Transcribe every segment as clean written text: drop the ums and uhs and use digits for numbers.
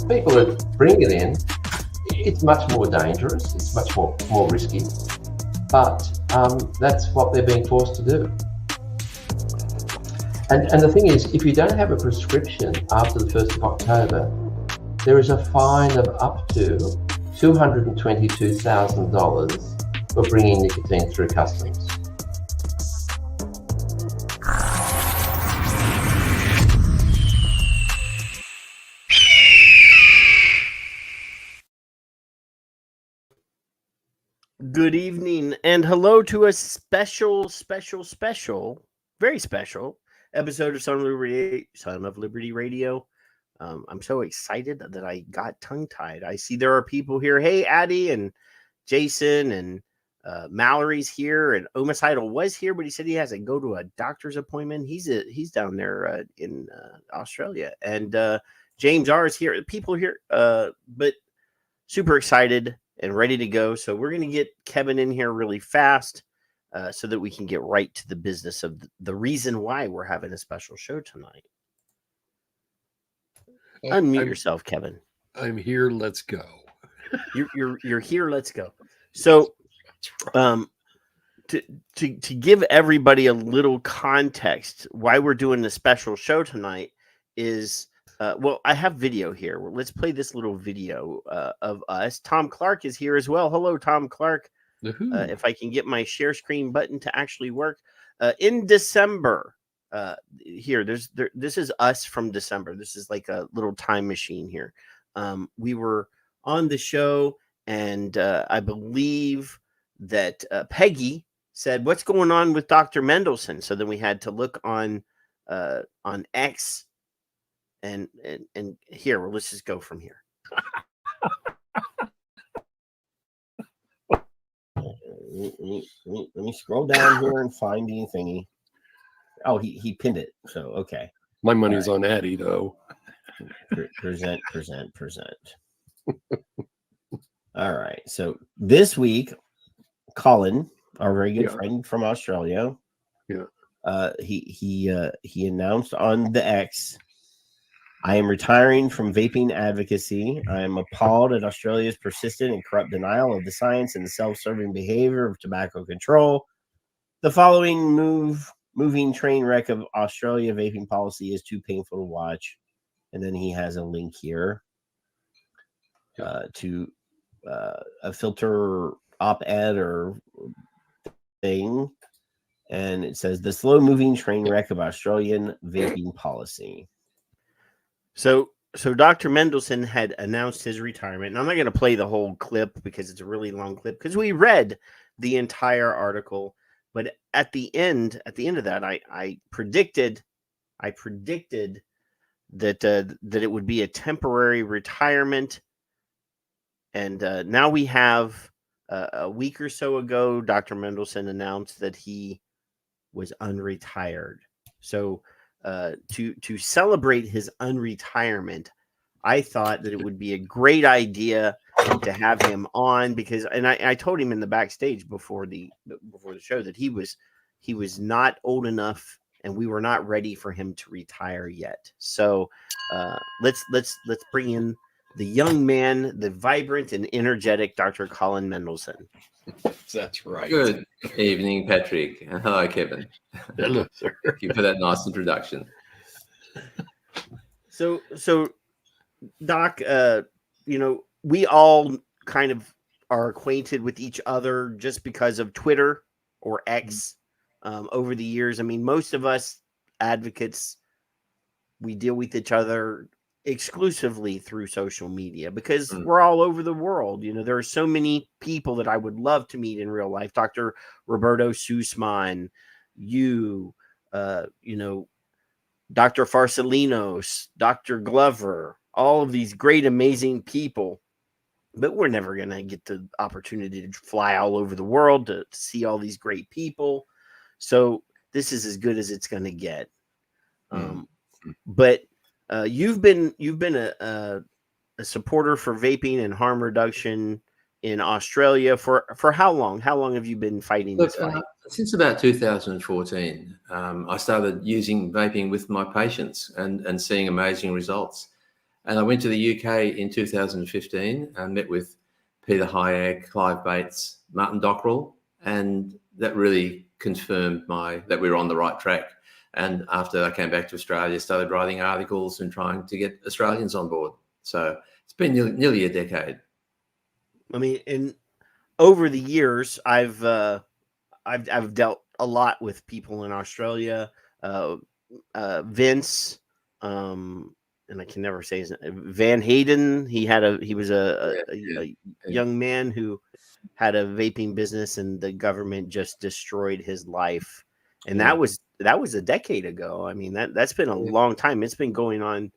People that bring it in, it's much more dangerous, it's much more risky, but that's what they're being forced to do. And the thing is, if you don't have a prescription after the 1st of October, there is a fine of up to $222,000 for bringing nicotine through customs. Good evening and hello to a special, very special episode of Son of Liberty Radio. I'm so excited that I got tongue-tied. I see there are people here. Hey, Addie and Jason and Mallory's here, and Omicidal was here, but he said he has to go to a doctor's appointment. He's down there in Australia, and James R is here. People here, but super excited and ready to go. So we're going to get Kevin in here really fast so that we can get right to the business of the reason why we're having a special show tonight. Unmute yourself, Kevin. I'm here. Let's go. You're here. Let's go. So, to give everybody a little context, why we're doing the special show tonight is, well, I have video here. Let's play this little video of us. Tom Clark is here as well. Hello, Tom Clark. If I can get my share screen button to actually work. In December, this is us from December. This is like a little time machine here. We were on the show, and I believe that Peggy said, "What's going on with Dr. Mendelsohn?" So then we had to look on X. And here, well, let's just go from here. Let me scroll down here and find the thingy. Oh, he pinned it. So, okay. My money's on Addie, though. Present. All right. So this week, Colin, our very good friend from Australia, he announced on the X, "I am retiring from vaping advocacy. I am appalled at Australia's persistent and corrupt denial of the science and the self-serving behavior of tobacco control. The following moving train wreck of Australia vaping policy is too painful to watch." And then he has a link here to a filter op-ed or thing. And it says, "The slow-moving train wreck of Australian vaping policy." So Dr. Mendelsohn had announced his retirement, and I'm not going to play the whole clip because it's a really long clip because we read the entire article. But at the end of that, I predicted that it would be a temporary retirement, and now we have a week or so ago, Dr. Mendelsohn announced that he was unretired. So to celebrate his unretirement, I thought that it would be a great idea to have him on because, and I told him in the backstage before the show that he was not old enough and we were not ready for him to retire yet. So let's bring in the young man, the vibrant and energetic Dr. Colin Mendelsohn. That's right. Good evening, Patrick, and hello, Kevin. Hello, sir. Thank you for that nice introduction. So Doc, we all kind of are acquainted with each other just because of Twitter or X over the years. I mean, most of us advocates, we deal with each other exclusively through social media because we're all over the world. There are so many people that I would love to meet in real life. Dr. Roberto Sussman, Dr. Farsalinos, Dr. Glover, all of these great, amazing people. But we're never going to get the opportunity to fly all over the world to see all these great people. So this is as good as it's going to get. But you've been a supporter for vaping and harm reduction in Australia for how long? How long have you been fighting this fight? Since about 2014, I started using vaping with my patients and seeing amazing results. And I went to the UK in 2015 and met with Peter Hayek, Clive Bates, Martin Dockrell, and that really confirmed that we were on the right track. And after I came back to Australia, started writing articles and trying to get Australians on board. So it's been nearly a decade. I mean, and over the years, I've dealt a lot with people in Australia. Vince, and I can never say his name, Van Hayden. He was a young man who had a vaping business, and the government just destroyed his life. And that was a decade ago. I mean, that's been a long time. It's been going on.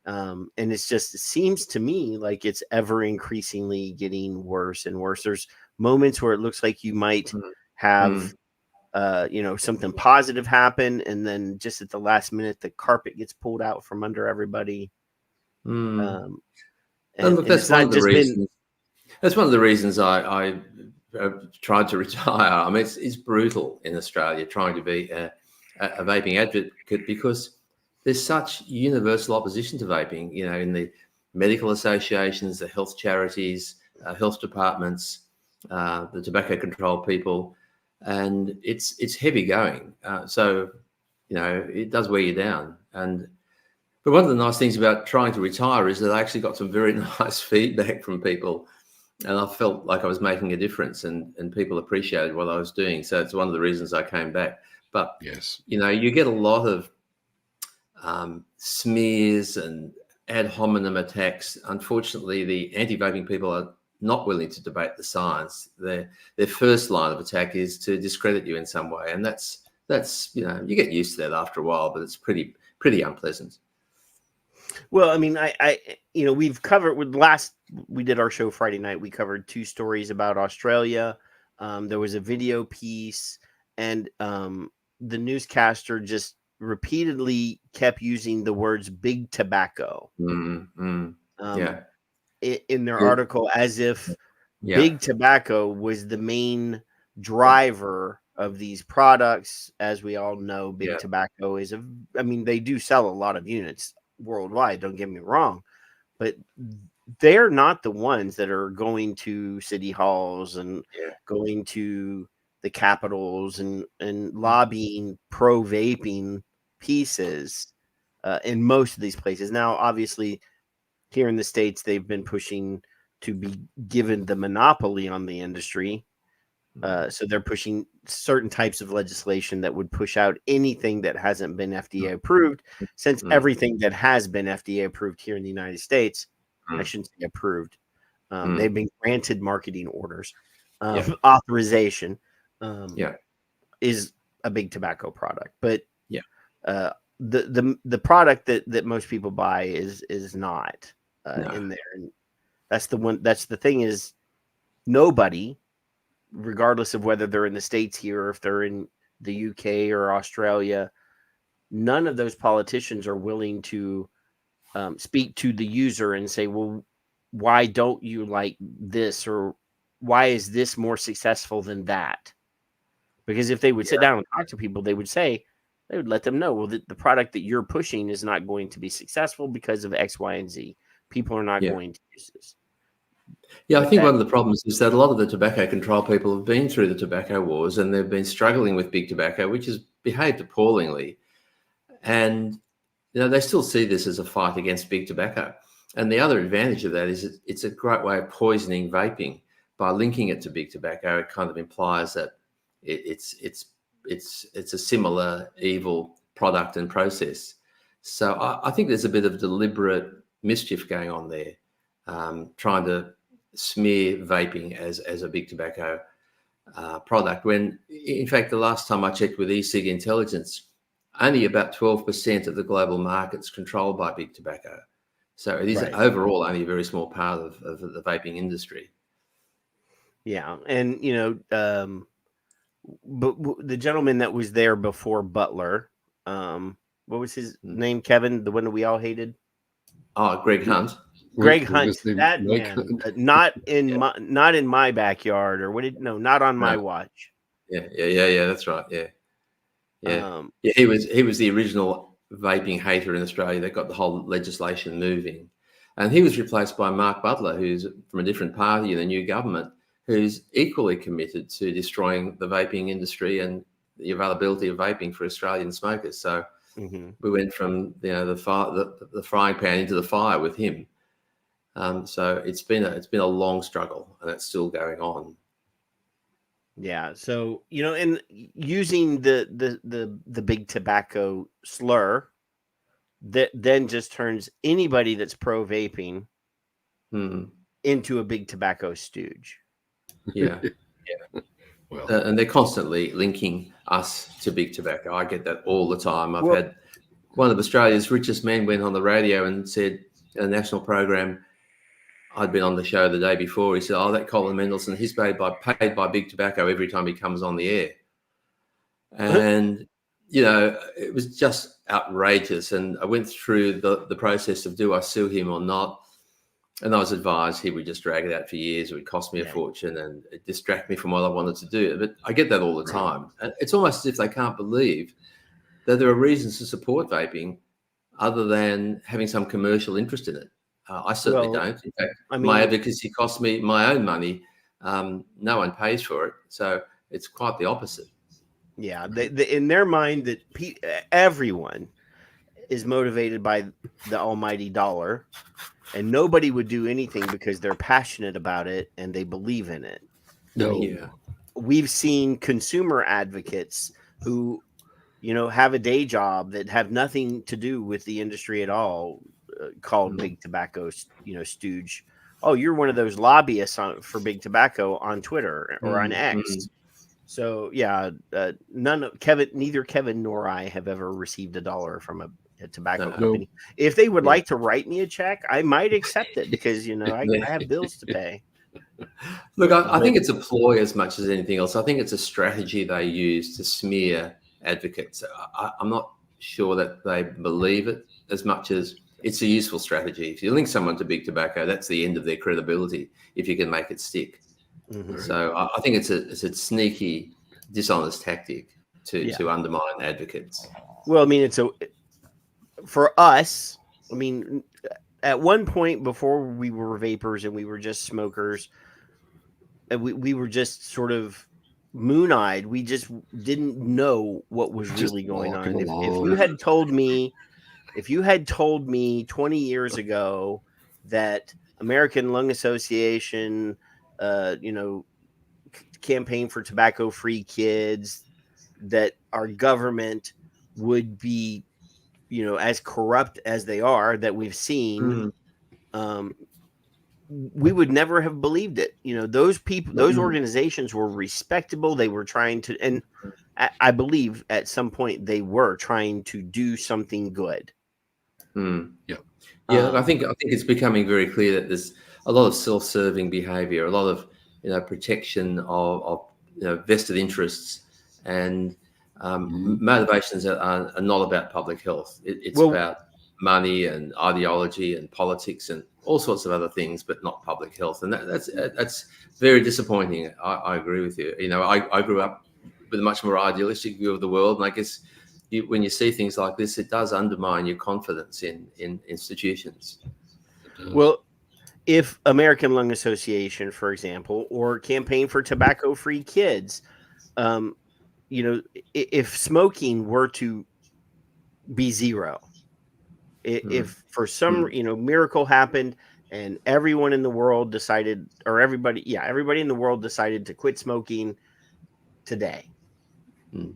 And it seems to me like it's ever increasingly getting worse and worse. There's moments where it looks like you might have, something positive happen, and then just at the last minute, the carpet gets pulled out from under everybody. And look, that's one of the reasons. That's one of the reasons I tried to retire. I mean, it's brutal in Australia trying to be a vaping advocate, because there's such universal opposition to vaping, in the medical associations, the health charities, health departments, the tobacco control people, and it's heavy going. So, it does wear you down. But one of the nice things about trying to retire is that I actually got some very nice feedback from people, and I felt like I was making a difference, and people appreciated what I was doing. So it's one of the reasons I came back. But, yes, you get a lot of smears and ad hominem attacks. Unfortunately, the anti-vaping people are not willing to debate the science. Their first line of attack is to discredit you in some way, and that's you get used to that after a while, but it's pretty unpleasant. Well, I mean, we've covered we did our show Friday night. We covered 2 stories about Australia. There was a video piece, and the newscaster just repeatedly kept using the words big tobacco in their article, as if big tobacco was the main driver of these products. As we all know, big tobacco is they do sell a lot of units worldwide, don't get me wrong, but they're not the ones that are going to city halls and going to the capitals and lobbying pro vaping pieces in most of these places. Now, obviously, here in the States, they've been pushing to be given the monopoly on the industry. So they're pushing certain types of legislation that would push out anything that hasn't been FDA approved, since everything that has been FDA approved here in the United States, I shouldn't say approved, they've been granted marketing orders, authorization, is a big tobacco product. But the product that most people buy is not in there. And that's the thing is, nobody, regardless of whether they're in the States here or if they're in the UK or Australia, none of those politicians are willing to speak to the user and say, well, why don't you like this, or why is this more successful than that? Because if they would sit down and talk to people, they would let them know, well, the product that you're pushing is not going to be successful because of X, Y, and Z. People are not going to use this. Yeah, I think one of the problems is that a lot of the tobacco control people have been through the tobacco wars, and they've been struggling with big tobacco, which has behaved appallingly. And they still see this as a fight against big tobacco. And the other advantage of that is it's a great way of poisoning vaping. By linking it to big tobacco, it kind of implies that it's a similar evil product and process. So I think there's a bit of deliberate mischief going on there, trying to smear vaping as a big tobacco product, when in fact the last time I checked with e-cig intelligence, only about 12% of the global market's controlled by big tobacco. So it is overall only a very small part of the vaping industry. Yeah, and but the gentleman that was there before Butler, what was his name, Kevin, the one that we all hated? Oh, Greg Hunt. Greg Hunt, that man, not in my backyard, or not on my watch. Yeah, that's right. He was the original vaping hater in Australia that got the whole legislation moving. And he was replaced by Mark Butler, who's from a different party in the new government, who's equally committed to destroying the vaping industry and the availability of vaping for Australian smokers. So we went from the frying pan into the fire with him. So it's been a long struggle, and it's still going on. Yeah. So, and using the big tobacco slur that then just turns anybody that's pro vaping into a big tobacco stooge. Yeah. Well, and they're constantly linking us to big tobacco. I get that all the time. I've had one of Australia's richest men went on the radio and said, in a national program, I'd been on the show the day before. He said, "Oh, that Colin Mendelsohn, he's paid by big tobacco every time he comes on the air." And, it was just outrageous. And I went through the process of, do I sue him or not? And I was advised he would just drag it out for years. It would cost me a fortune and it distract me from what I wanted to do. But I get that all the time. And it's almost as if they can't believe that there are reasons to support vaping other than having some commercial interest in it. I certainly don't. In fact, my advocacy costs me my own money. No one pays for it. So it's quite the opposite. Yeah. In their mind, that everyone is motivated by the almighty dollar, and nobody would do anything because they're passionate about it and they believe in it. No. We've seen consumer advocates who, have a day job that have nothing to do with the industry at all, called big tobacco, stooge. Oh, you're one of those lobbyists for big tobacco on Twitter or on X. So neither Kevin nor I have ever received $1 from a tobacco company. If they would like to write me a check, I might accept it because I have bills to pay. Look, I think it's a ploy as much as anything else. I think it's a strategy they use to smear advocates. I'm not sure that they believe it as much as it's a useful strategy. If you link someone to big tobacco, that's the end of their credibility if you can make it stick. So I think it's a sneaky, dishonest tactic to undermine advocates. Well, for us, at one point before we were vapors and we were just smokers, and we were just sort of moon-eyed. We just didn't know what was really going on. If you had told me 20 years ago that American Lung Association, campaign for tobacco-free kids, that our government would be, as corrupt as they are, that we've seen, we would never have believed it. Those people, those organizations were respectable. They were trying to, and I believe at some point they were trying to do something good. I think it's becoming very clear that there's a lot of self-serving behavior, a lot of protection of vested interests, and motivations that are not about public health. It's about money and ideology and politics and all sorts of other things, but not public health. And that's very disappointing. I agree with you. I grew up with a much more idealistic view of the world, and I guess when you see things like this, it does undermine your confidence in institutions. Well, if American Lung Association, for example, or Campaign for Tobacco-Free Kids, if smoking were to be zero, if for some miracle happened and everyone in the world decided, or everybody in the world decided to quit smoking today,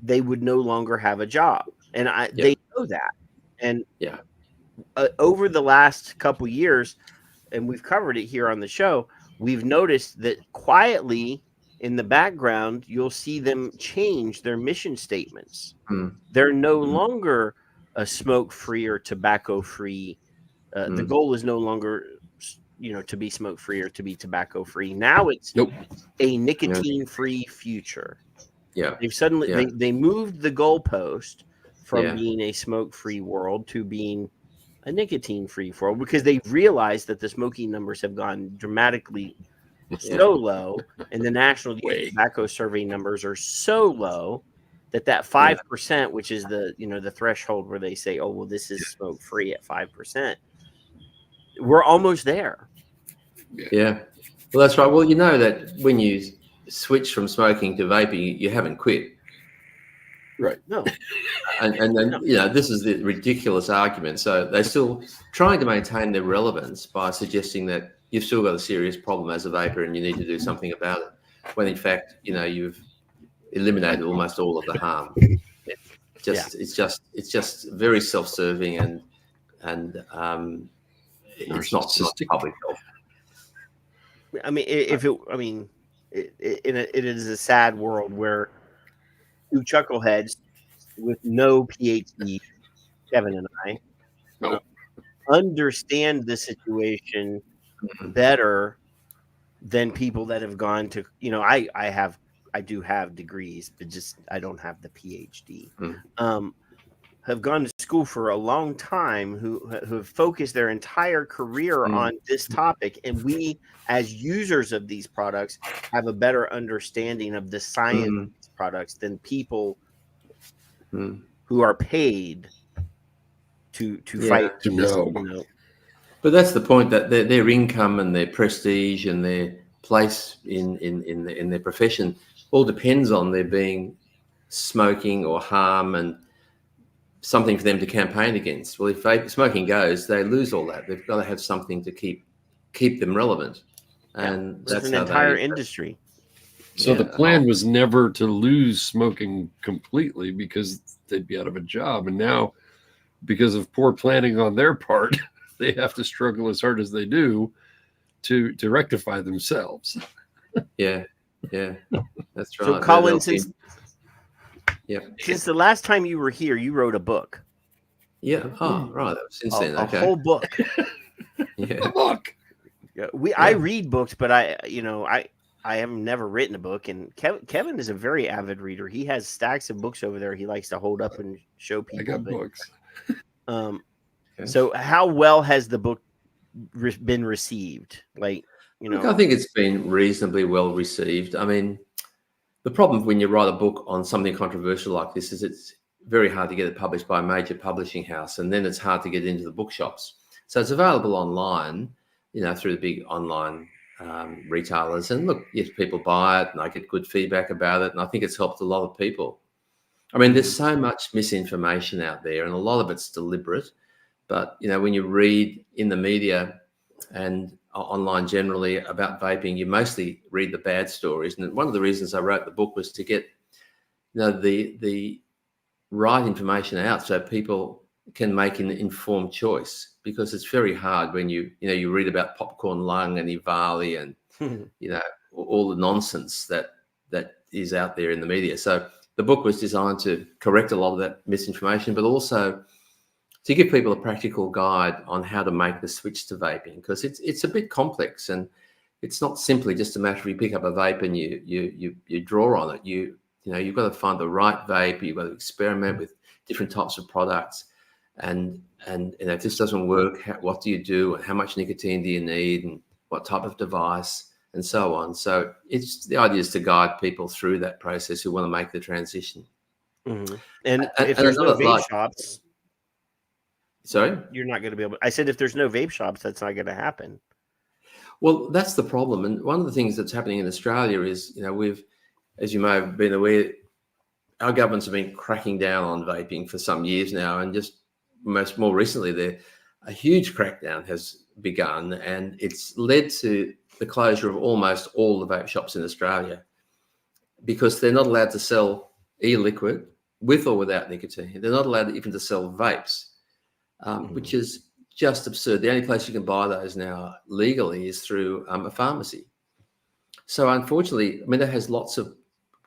they would no longer have a job, and they know that. And over the last couple years, and we've covered it here on the show, we've noticed that quietly in the background, you'll see them change their mission statements. They're no longer a smoke-free or tobacco-free. The goal is no longer, to be smoke-free or to be tobacco-free. Now it's a nicotine-free future. They've suddenly they moved the goalpost from being a smoke-free world to being a nicotine-free world, because they realized that the smoking numbers have gone dramatically so low, and the National Tobacco Survey numbers are so low that 5%, which is the the threshold where they say, oh well, this is smoke-free at 5%. we're almost there. Yeah. Well, that's right. Well, you know that when you switch from smoking to vaping, you haven't quit. Right. No. And then, you know, this is the ridiculous argument. So they're still trying to maintain their relevance by suggesting that you've still got a serious problem as a vapor and you need to do something about it. When in fact, you know, you've eliminated almost all of the harm. It's just very self-serving and it's not public health. I mean, it is a sad world where two chuckleheads with no PhD, Kevin and I, understand the situation better than people that have gone to, you know, I do have degrees, but just I don't have the PhD. Have gone to school for a long time who have focused their entire career on this topic, and we as users of these products have a better understanding of the science of these products than people who are paid to fight to this, know. you know. But that's the point, that their income and their prestige and their place in their profession all depends on there being smoking or harm and something for them to campaign against. Well, if smoking goes, they lose all that. They've got to have something to keep them relevant, and that's an how entire industry. So the plan was never to lose smoking completely because they'd be out of a job, and now, because of poor planning on their part, they have to struggle as hard as they do to rectify themselves. Yeah, that's right. So, Colin, since the last time you were here, you wrote a book. Yeah. Oh, right. That was since then. A whole book. Yeah. A book. I read books, but I have never written a book. And Kevin is a very avid reader. He has stacks of books over there. He likes to hold up and show people. I got books. So how well has the book been received? Like, you know, Look, I think it's been reasonably well received. I mean, the problem when you write a book on something controversial like this is it's very hard to get it published by a major publishing house, and then it's hard to get into the bookshops. So it's available online, you know, through the big online retailers. And look, yes, people buy it, and I get good feedback about it, and I think it's helped a lot of people. I mean, there's so much misinformation out there, and a lot of it's deliberate. But, you know, when you read in the media and online generally about vaping, you mostly read the bad stories. And one of the reasons I wrote the book was to get, you know, the right information out so people can make an informed choice, because it's very hard when you read about popcorn lung and EVALI and, you know, all the nonsense that is out there in the media. So the book was designed to correct a lot of that misinformation, but also to give people a practical guide on how to make the switch to vaping, because it's a bit complex, and it's not simply just a matter of you pick up a vape and you draw on it. You know, you've got to find the right vape. You've got to experiment with different types of products, and if this doesn't work, what do you do, and how much nicotine do you need, and what type of device, and so on. So it's the idea is to guide people through that process who want to make the transition. Mm-hmm. And if there's no vape shops. Sorry? You're not going to be able. I said if there's no vape shops, that's not going to happen. Well, that's the problem. And one of the things that's happening in Australia is, you know, we've, as you may have been aware, our governments have been cracking down on vaping for some years now. And just more recently, a huge crackdown has begun, and it's led to the closure of almost all the vape shops in Australia, because they're not allowed to sell e-liquid with or without nicotine. They're not allowed even to sell vapes. Which is just absurd. The only place you can buy those now legally is through a pharmacy. So unfortunately, I mean, that has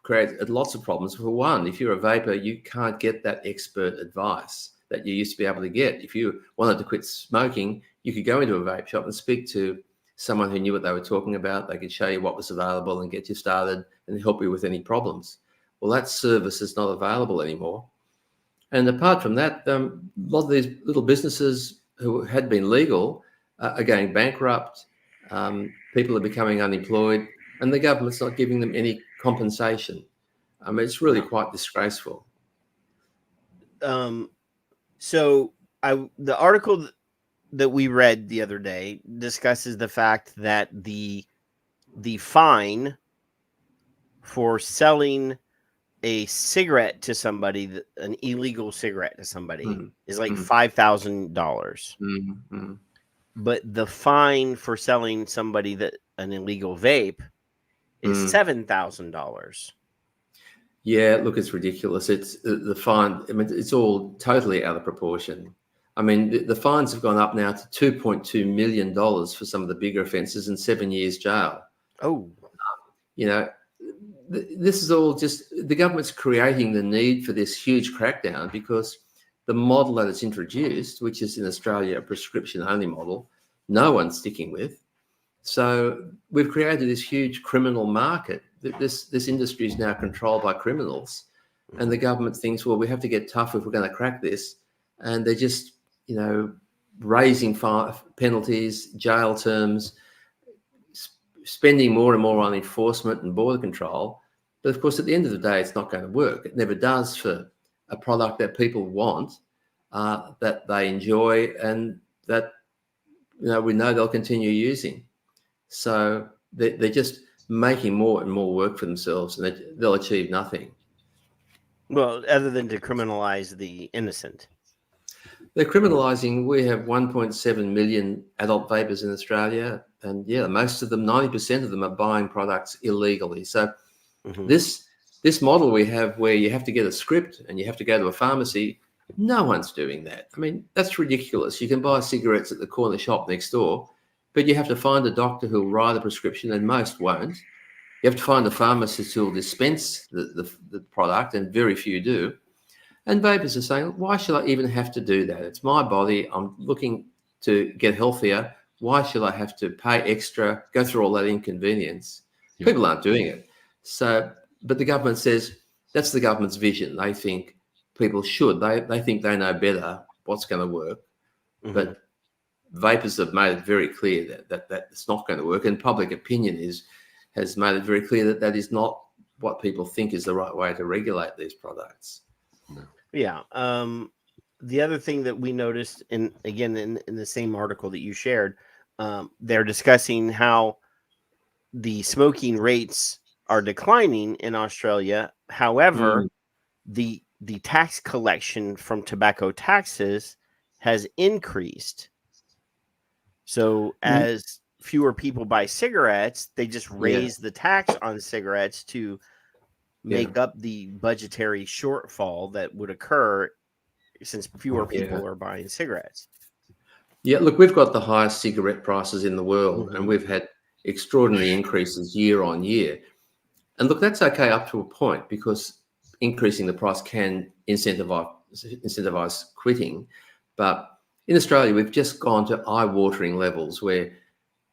created lots of problems. For one, if you're a vapor, you can't get that expert advice that you used to be able to get. If you wanted to quit smoking, you could go into a vape shop and speak to someone who knew what they were talking about. They could show you what was available and get you started and help you with any problems. Well, that service is not available anymore. And apart from that, a lot of these little businesses who had been legal are going bankrupt. People are becoming unemployed, and the government's not giving them any compensation. I mean, it's really quite disgraceful. So the article that we read the other day discusses the fact that the fine for selling a cigarette to somebody, an illegal cigarette to somebody, is like $5,000. But the fine for selling somebody an illegal vape is $7,000. Yeah, look, it's ridiculous. It's the fine. I mean, it's all totally out of proportion. I mean, the fines have gone up now to $2.2 million for some of the bigger offences and 7 years jail. Oh, you know, this is all just the government's creating the need for this huge crackdown because the model that it's introduced, which is in Australia a prescription-only model, no one's sticking with. So we've created this huge criminal market. This industry is now controlled by criminals, and the government thinks, well, we have to get tough if we're going to crack this, and they're just, raising penalties, jail terms, spending more and more on enforcement and border control. But of course, at the end of the day, it's not going to work. It never does for a product that people want, that they enjoy, and that we know they'll continue using. So they're just making more and more work for themselves, and they'll achieve nothing. Well, other than to criminalize the innocent. They're criminalising. We have 1.7 million adult vapers in Australia, and most of them, 90% of them, are buying products illegally. So this model we have, where you have to get a script and you have to go to a pharmacy, no one's doing that. I mean, that's ridiculous. You can buy cigarettes at the corner shop next door, but you have to find a doctor who'll write a prescription, and most won't. You have to find a pharmacist who'll dispense the product, and very few do. And vapers are saying, why should I even have to do that? It's my body. I'm looking to get healthier. Why should I have to pay extra, go through all that inconvenience? Yeah. People aren't doing it. So, but the government says that's the government's vision. They think people should. They think they know better what's going to work. But vapers have made it very clear that it's not going to work. And public opinion has made it very clear that is not what people think is the right way to regulate these products. No. Yeah. The other thing that we noticed, in the same article that you shared, they're discussing how the smoking rates are declining in Australia. However, the tax collection from tobacco taxes has increased. So as fewer people buy cigarettes, they just raise the tax on cigarettes to make up the budgetary shortfall that would occur since fewer people are buying cigarettes. Yeah, look, we've got the highest cigarette prices in the world, and we've had extraordinary increases year on year. And look, that's okay up to a point, because increasing the price can incentivize quitting. But in Australia, we've just gone to eye-watering levels where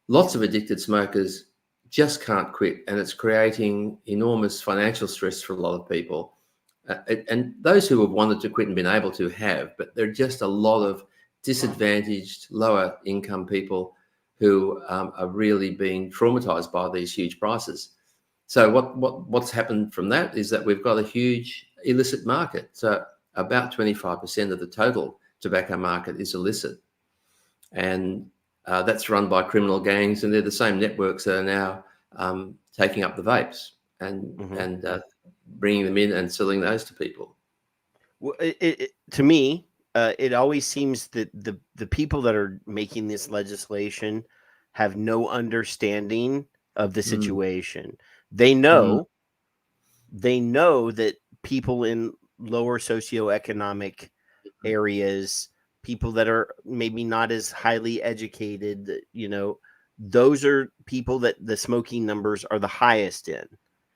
lots of addicted smokers just can't quit, and it's creating enormous financial stress for a lot of people. And those who have wanted to quit and been able to have, but there are just a lot of disadvantaged, lower income people who are really being traumatized by these huge prices. So what's happened from that is that we've got a huge illicit market. So about 25% of the total tobacco market is illicit. And that's run by criminal gangs, and they're the same networks that are now taking up the vapes and bringing them in and selling those to people. Well, to me, it always seems that the people that are making this legislation have no understanding of the situation. They know that people in lower socioeconomic areas, people that are maybe not as highly educated, those are people that the smoking numbers are the highest in.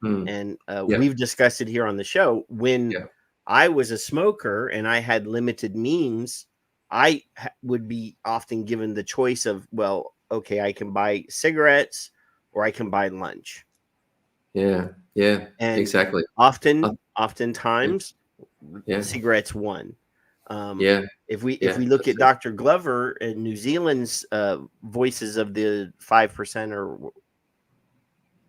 And we've discussed it here on the show. When I was a smoker and I had limited means, I would be often given the choice of, well, okay, I can buy cigarettes or I can buy lunch. Yeah, and exactly. Oftentimes, cigarettes won. If we look at Dr. Glover in New Zealand's Voices of the 5%, or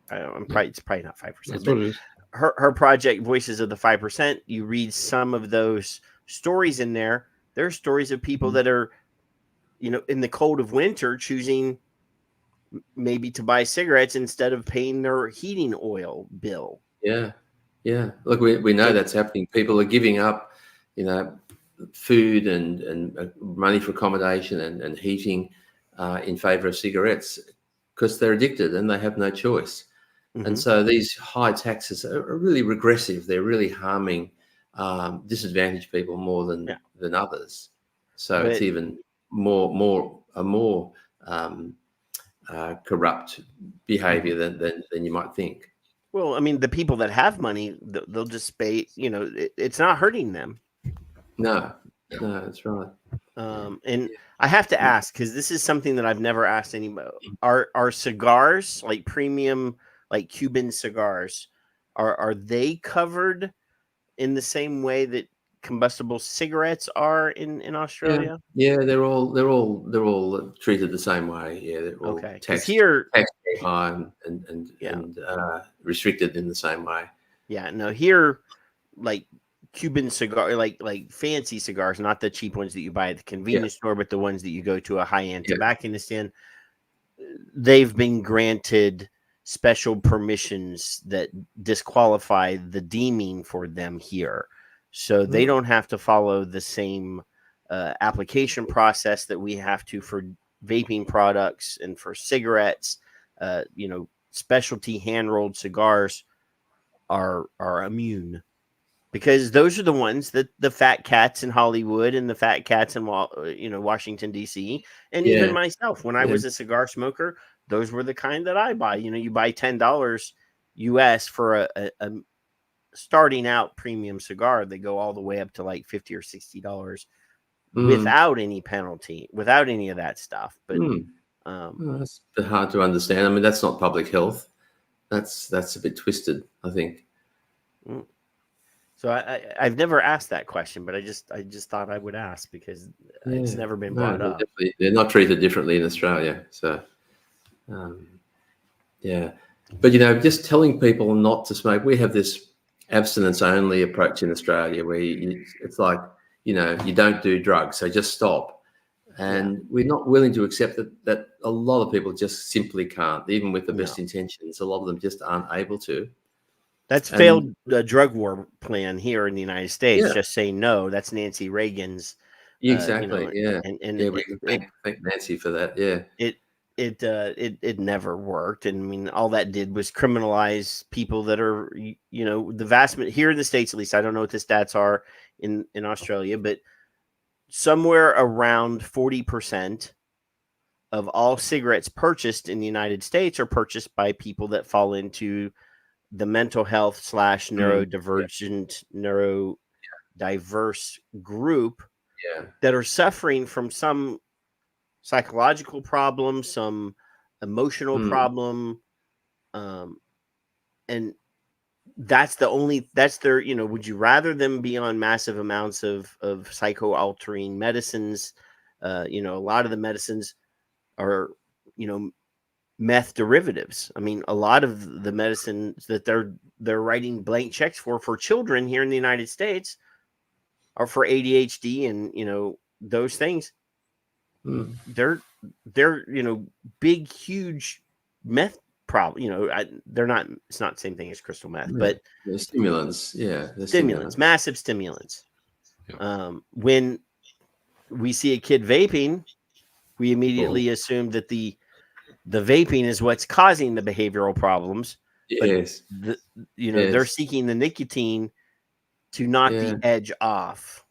it's probably not 5%. That's what it is. Her project, Voices of the 5%, you read some of those stories in there. There are stories of people that are in the cold of winter, choosing maybe to buy cigarettes instead of paying their heating oil bill. Yeah. Look, we know that's happening. People are giving up, food and money for accommodation and heating in favor of cigarettes because they're addicted and they have no choice. Mm-hmm. And so these high taxes are really regressive. They're really harming disadvantaged people more than others. So it's even more corrupt behavior than you might think. Well, I mean, the people that have money, they'll just pay. It's not hurting them. No, that's right. And I have to ask, because this is something that I've never asked anybody. Are cigars, like premium, like Cuban cigars, are they covered in the same way that combustible cigarettes are in Australia? Yeah, they're all treated the same way. Yeah, they're all taxed high and restricted in the same way. Yeah, no, here, like Cuban cigar, like fancy cigars, not the cheap ones that you buy at the convenience store, but the ones that you go to a high-end tobacconist in, they've been granted special permissions that disqualify the deeming for them here. So they don't have to follow the same application process that we have to for vaping products and for cigarettes. Specialty hand-rolled cigars are immune, because those are the ones that the fat cats in Hollywood and the fat cats in Washington D.C. and even myself, when I was a cigar smoker, those were the kind that I buy. You buy $10 US for a starting out premium cigar. They go all the way up to like $50 or $60 without any penalty, without any of that stuff. But that's a bit hard to understand. I mean, that's not public health. That's a bit twisted, I think. So I've never asked that question, but I just thought I would ask because it's never been brought up. They're not treated differently in Australia. So, but just telling people not to smoke. We have this abstinence-only approach in Australia where it's like you don't do drugs, so just stop. And we're not willing to accept that a lot of people just simply can't, even with the best intentions. A lot of them just aren't able to. That's failed drug war plan here in the United States. Just say no. That's Nancy Reagan's. Exactly. We thank Nancy for that. Yeah. It never worked, and I mean, all that did was criminalize people that are the vast here in the States, at least. I don't know what the stats are in Australia, but somewhere around 40% of all cigarettes purchased in the United States are purchased by people that fall into the mental health / neurodivergent, neurodiverse group that are suffering from some psychological problem, some emotional problem. And that's their, would you rather them be on massive amounts of psycho-altering medicines? A lot of the medicines are, meth derivatives. I mean, a lot of the medicines that they're writing blank checks for children here in the United States are for ADHD and, those things. They're big, huge meth problem. They're not. It's not the same thing as crystal meth, but they're stimulants. Yeah, stimulants, massive stimulants. When we see a kid vaping, we immediately assume that the vaping is what's causing the behavioral problems. Yes, they're seeking the nicotine to knock the edge off.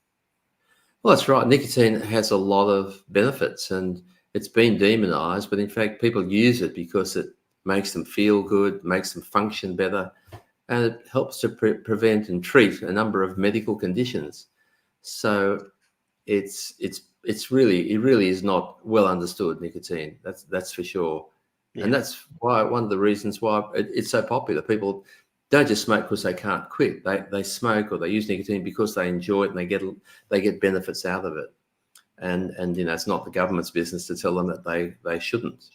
Well, that's right. Nicotine has a lot of benefits, and it's been demonized, but in fact, people use it because it makes them feel good, makes them function better, and it helps to prevent and treat a number of medical conditions. So it really is not well understood, nicotine. That's for sure. And that's why one of the reasons why it's so popular. People don't just smoke because they can't quit. They smoke or they use nicotine because they enjoy it and they get benefits out of it. And it's not the government's business to tell them that they shouldn't.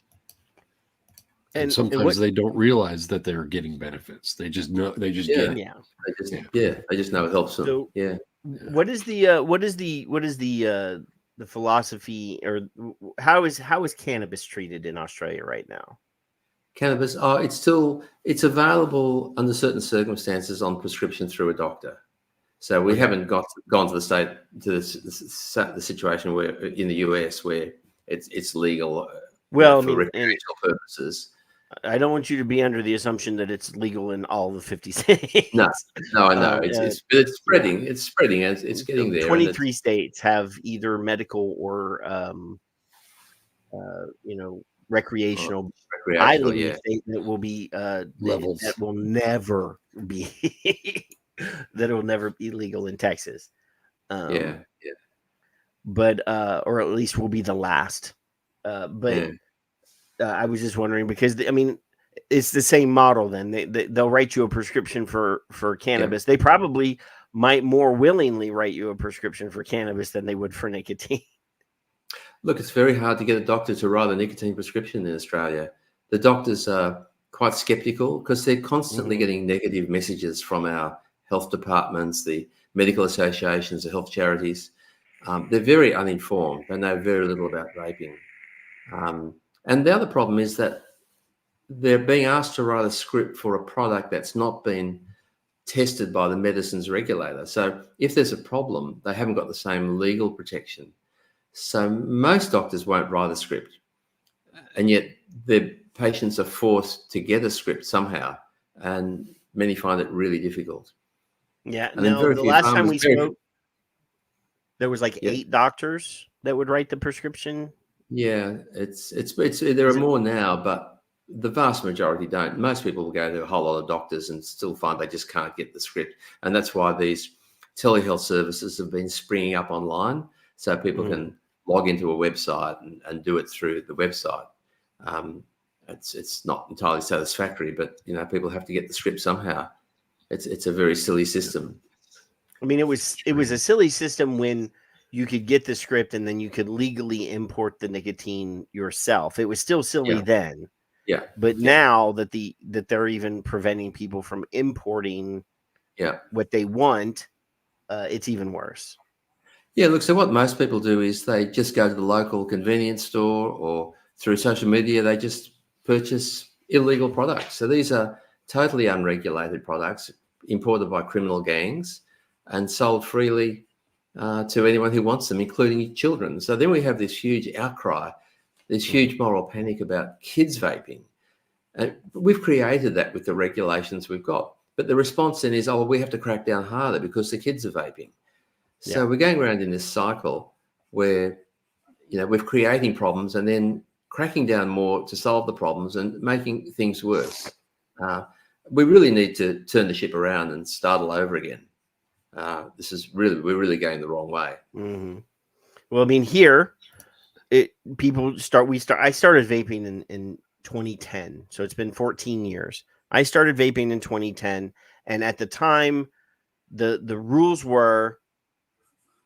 And sometimes they don't realize that they're getting benefits. They just know. They just get it. They just know it helps them. So, what is the the philosophy, or how is cannabis treated in Australia right now? Cannabis, it's available under certain circumstances on prescription through a doctor. So we haven't gone to the situation where in the US where it's legal for recreational purposes. I don't want you to be under the assumption that it's legal in all the 50 states. No, I know it's spreading. It's spreading. It's getting there. 23 states have either medical or recreational. I live in a state that will be levels that will never be that will never be legal in Texas. But or at least will be the last. I was just wondering because it's the same model. Then they'll write you a prescription for cannabis. They probably might more willingly write you a prescription for cannabis than they would for nicotine. Look, it's very hard to get a doctor to write a nicotine prescription in Australia. The doctors are quite skeptical because they're constantly getting negative messages from our health departments, the medical associations, the health charities. They're very uninformed. They know very little about vaping. And the other problem is that they're being asked to write a script for a product that's not been tested by the medicines regulator. So if there's a problem, they haven't got the same legal protection. So most doctors won't write a script, and yet their patients are forced to get a script somehow, and many find it really difficult. Yeah. And no, the last time we spoke, there was like 8 doctors that would write the prescription. Yeah, there are more now, but the vast majority don't. Most people will go to a whole lot of doctors and still find they just can't get the script, and that's why these telehealth services have been springing up online, so people can log into a website and do it through the website. It's not entirely satisfactory, but people have to get the script somehow. It's a very silly system. I mean, it was a silly system when you could get the script and then you could legally import the nicotine yourself. It was still silly then. Yeah. But now that they're even preventing people from importing what they want, it's even worse. Yeah, look, so what most people do is they just go to the local convenience store or through social media, they just purchase illegal products. So these are totally unregulated products imported by criminal gangs and sold freely to anyone who wants them, including children. So then we have this huge outcry, this huge moral panic about kids vaping. And we've created that with the regulations we've got. But the response then is, we have to crack down harder because the kids are vaping. So we're going around in this cycle where, we're creating problems and then cracking down more to solve the problems and making things worse. We really need to turn the ship around and start all over again. We're really going the wrong way. Mm-hmm. Well, I mean, here, I started vaping in 2010. So it's been 14 years. I started vaping in 2010. And at the time, the rules were,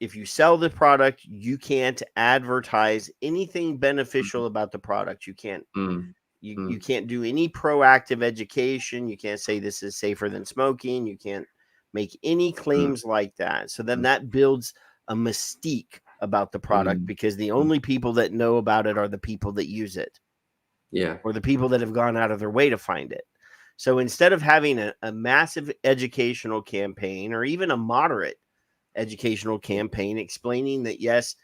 if you sell the product, you can't advertise anything beneficial about the product. You can't you can't do any proactive education. You can't say this is safer than smoking. You can't make any claims like that. So then that builds a mystique about the product because the only people that know about it are the people that use it. Yeah. Or the people that have gone out of their way to find it. So instead of having a massive educational campaign or even a moderate educational campaign explaining that, yes,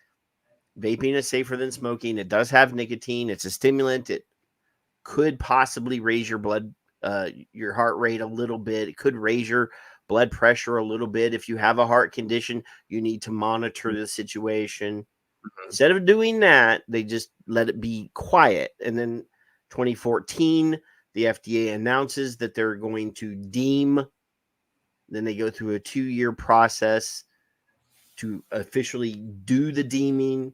vaping is safer than smoking. It does have nicotine. It's a stimulant. It could possibly raise your your heart rate a little bit. It could raise your blood pressure a little bit. If you have a heart condition, you need to monitor the situation. Instead of doing that, they just let it be quiet. And then 2014, the FDA announces that they're going to deem. Then they go through a 2-year process to officially do the deeming.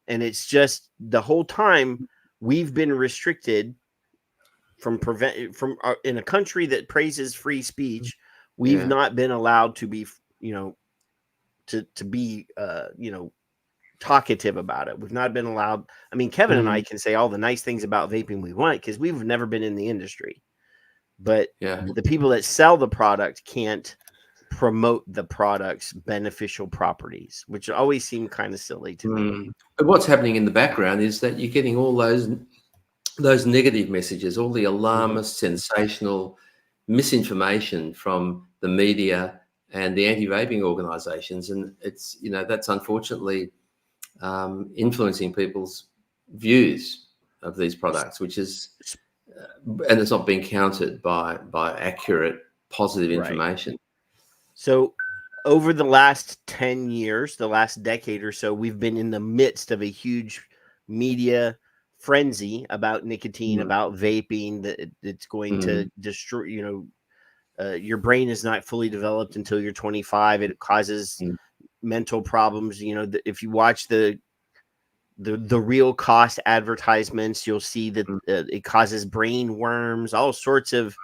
And it's just the whole time we've been restricted from in a country that praises free speech. We've not been allowed to be, to be, talkative about it. We've not been allowed. I mean, Kevin and I can say all the nice things about vaping we want because we've never been in the industry, but the people that sell the product can't promote the product's beneficial properties, which always seem kind of silly to me. But what's happening in the background is that you're getting all those negative messages, all the alarmist, sensational misinformation from the media and the anti-vaping organisations, and it's that's unfortunately influencing people's views of these products, which is and it's not being countered by accurate, positive information. So over the last 10 years, the last decade or so, we've been in the midst of a huge media frenzy about nicotine, about vaping, that it's going to destroy, your brain is not fully developed until you're 25. It causes mental problems. If you watch the real cost advertisements, you'll see that it causes brain worms, all sorts of,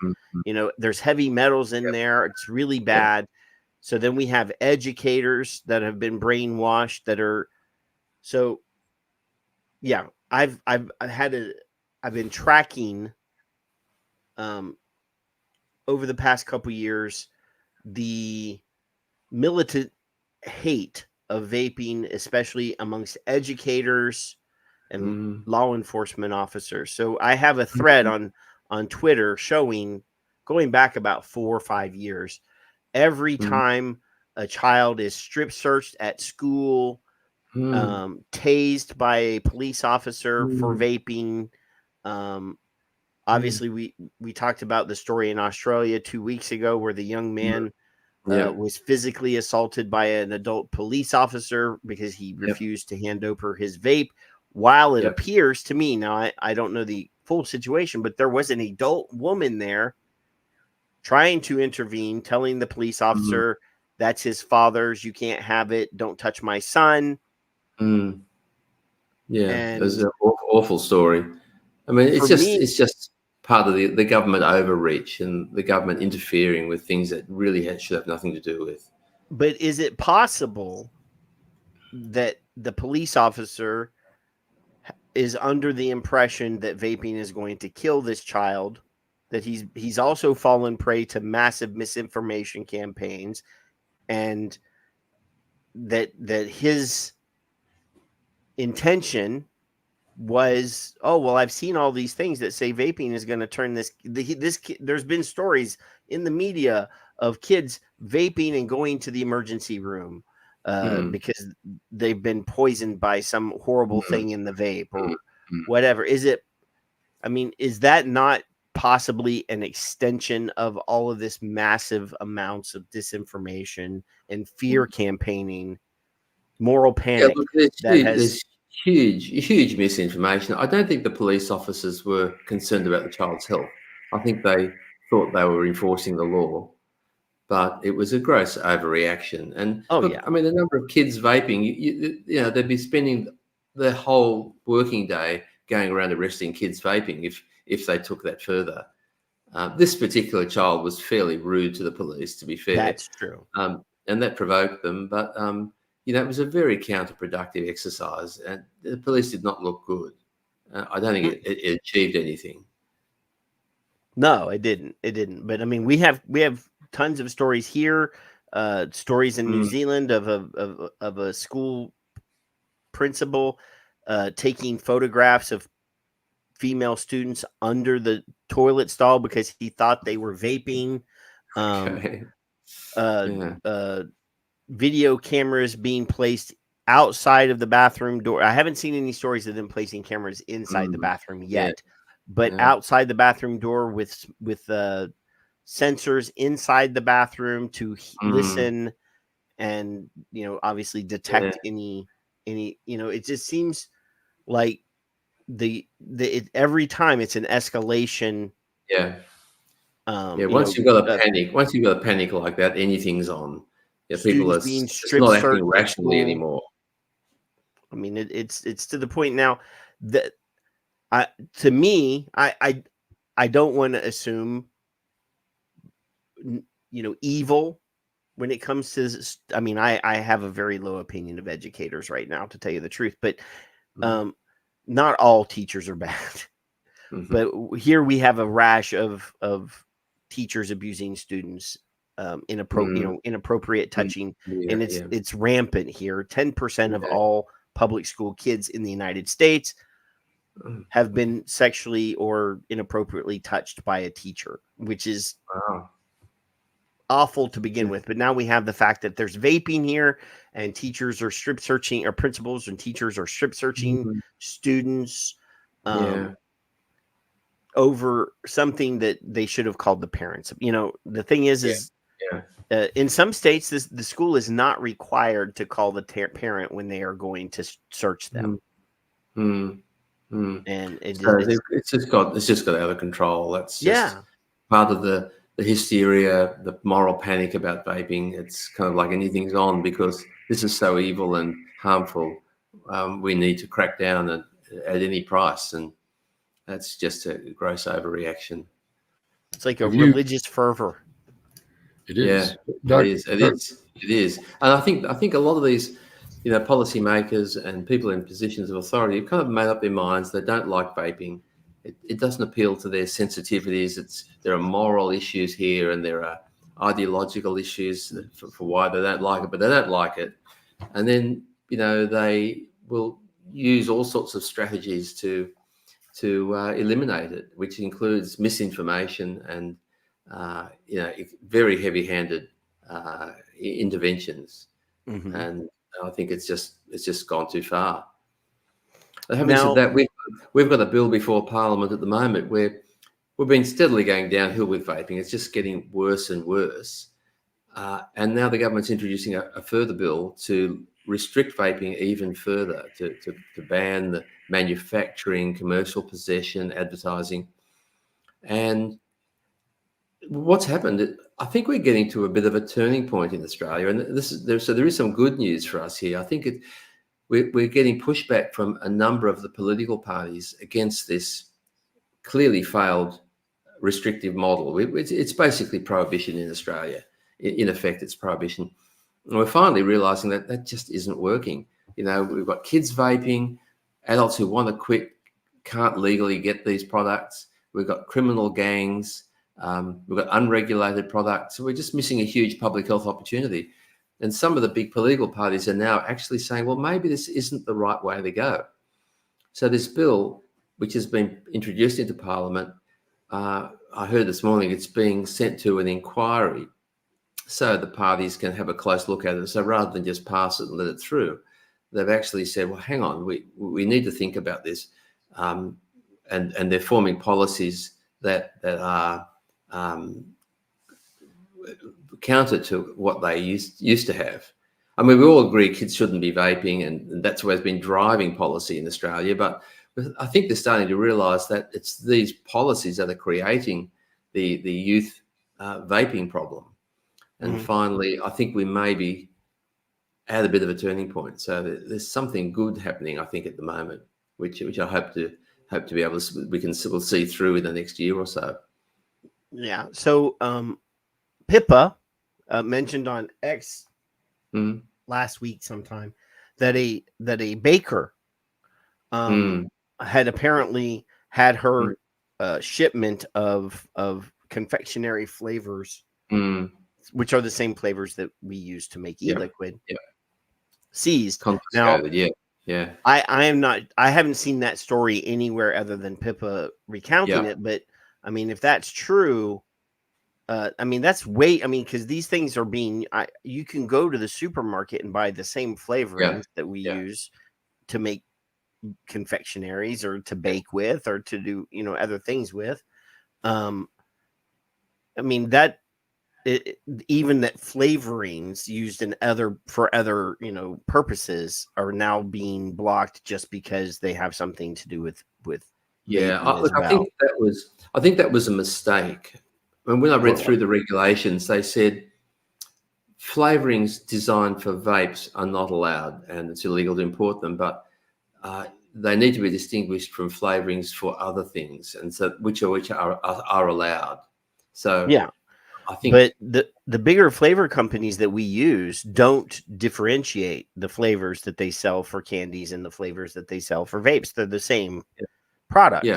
there's heavy metals in there. It's really bad. So then we have educators that have been brainwashed that are, so yeah, I've been tracking over the past couple years the militant hate of vaping, especially amongst educators and law enforcement officers. So I have a thread on Twitter showing, going back about 4 or 5 years, every time a child is strip searched at school, tased by a police officer for vaping. Obviously, we talked about the story in Australia 2 weeks ago where the young man was physically assaulted by an adult police officer because he refused to hand over his vape. While it appears to me, now I don't know the full situation, but there was an adult woman there trying to intervene, telling the police officer, that's his father's, you can't have it, don't touch my son. Yeah, it's an awful story. I mean, it's just part of the government overreach and the government interfering with things that really should have nothing to do with. But is it possible that the police officer is under the impression that vaping is going to kill this child, that he's also fallen prey to massive misinformation campaigns, and that his intention was, oh, well, I've seen all these things that say vaping is going to turn this there's been stories in the media of kids vaping and going to the emergency room because they've been poisoned by some horrible thing in the vape or whatever. Is that not possibly an extension of all of this massive amounts of disinformation and fear campaigning, moral panic? There's huge misinformation. I don't think the police officers were concerned about the child's health. I think they thought they were enforcing the law, but it was a gross overreaction. And I mean, the number of kids vaping, they'd be spending their whole working day going around arresting kids vaping if they took that further. This particular child was fairly rude to the police, to be fair. That's true. And that provoked them. But, it was a very counterproductive exercise, and the police did not look good. I don't think it achieved anything. No, it didn't. It didn't. But I mean, we have tons of stories here, stories in New Zealand of a school principal taking photographs of female students under the toilet stall because he thought they were vaping. Video cameras being placed outside of the bathroom door. I haven't seen any stories of them placing cameras inside the bathroom yet, but outside the bathroom door with sensors inside the bathroom to listen and obviously detect any it just seems like every time it's an escalation. Once you've got a panic like that, anything's on. People are being not acting rationally anymore. I mean, it's to the point now that to me, I don't want to assume evil when it comes to. I mean, I have a very low opinion of educators right now, to tell you the truth, but not all teachers are bad. But here we have a rash of teachers abusing students inappropriate touching, and it's rampant here. 10% of all public school kids in the United States have been sexually or inappropriately touched by a teacher, which is awful to begin with. But now we have the fact that there's vaping here, and teachers are strip searching, or principals and teachers are strip searching students over something that they should have called the parents. The thing is in some states, the school is not required to call the parent when they are going to search them. And it's just got out of control. That's just part of the hysteria, the moral panic about vaping. It's kind of like anything's on because this is so evil and harmful. We need to crack down at any price, and that's just a gross overreaction. It's like a religious fervor. It is. Yeah, it is. And I think a lot of these, policymakers and people in positions of authority have kind of made up their minds. They don't like vaping. It doesn't appeal to their sensitivities. There are moral issues here, and there are ideological issues for why they don't like it, but they don't like it. And then, they will use all sorts of strategies to eliminate it, which includes misinformation and very heavy-handed interventions, and I think it's just gone too far. Having said that, we've got a bill before Parliament at the moment where we've been steadily going downhill with vaping. It's just getting worse and worse, and now the government's introducing a further bill to restrict vaping even further, to ban the manufacturing, commercial possession, advertising, and what's happened, I think we're getting to a bit of a turning point in Australia, and there is some good news for us here. I think we're getting pushback from a number of the political parties against this clearly failed restrictive model. It's basically prohibition in Australia. In effect, it's prohibition. And we're finally realising that just isn't working. We've got kids vaping, adults who want to quit can't legally get these products. We've got criminal gangs. We've got unregulated products. So we're just missing a huge public health opportunity. And some of the big political parties are now actually saying, well, maybe this isn't the right way to go. So this bill, which has been introduced into Parliament, I heard this morning it's being sent to an inquiry so the parties can have a close look at it. So rather than just pass it and let it through, they've actually said, well, hang on, we need to think about this. And they're forming policies that are counter to what they used to have. I mean, we all agree kids shouldn't be vaping, and that's what's been driving policy in Australia. But I think they're starting to realise that it's these policies that are creating the youth vaping problem. And finally, I think we may be at a bit of a turning point. So there's something good happening, I think, at the moment, which I hope to be able to we'll see through in the next year or so. Yeah. So Pippa mentioned on X last week sometime that a baker had apparently had her shipment of confectionery flavors, which are the same flavors that we use to make e-liquid, seized. Now, I haven't seen that story anywhere other than Pippa recounting it, but I mean, if that's true, because these things are being, you can go to the supermarket and buy the same flavorings that we use to make confectionaries or to bake with or to do, other things with. Even that flavorings used in other purposes are now being blocked just because they have something to do with I think that was a mistake. When I read through the regulations, they said flavorings designed for vapes are not allowed, and it's illegal to import them, but they need to be distinguished from flavorings for other things, and so which are allowed. So I think, but the bigger flavor companies that we use don't differentiate the flavors that they sell for candies and the flavors that they sell for vapes. They're the same product.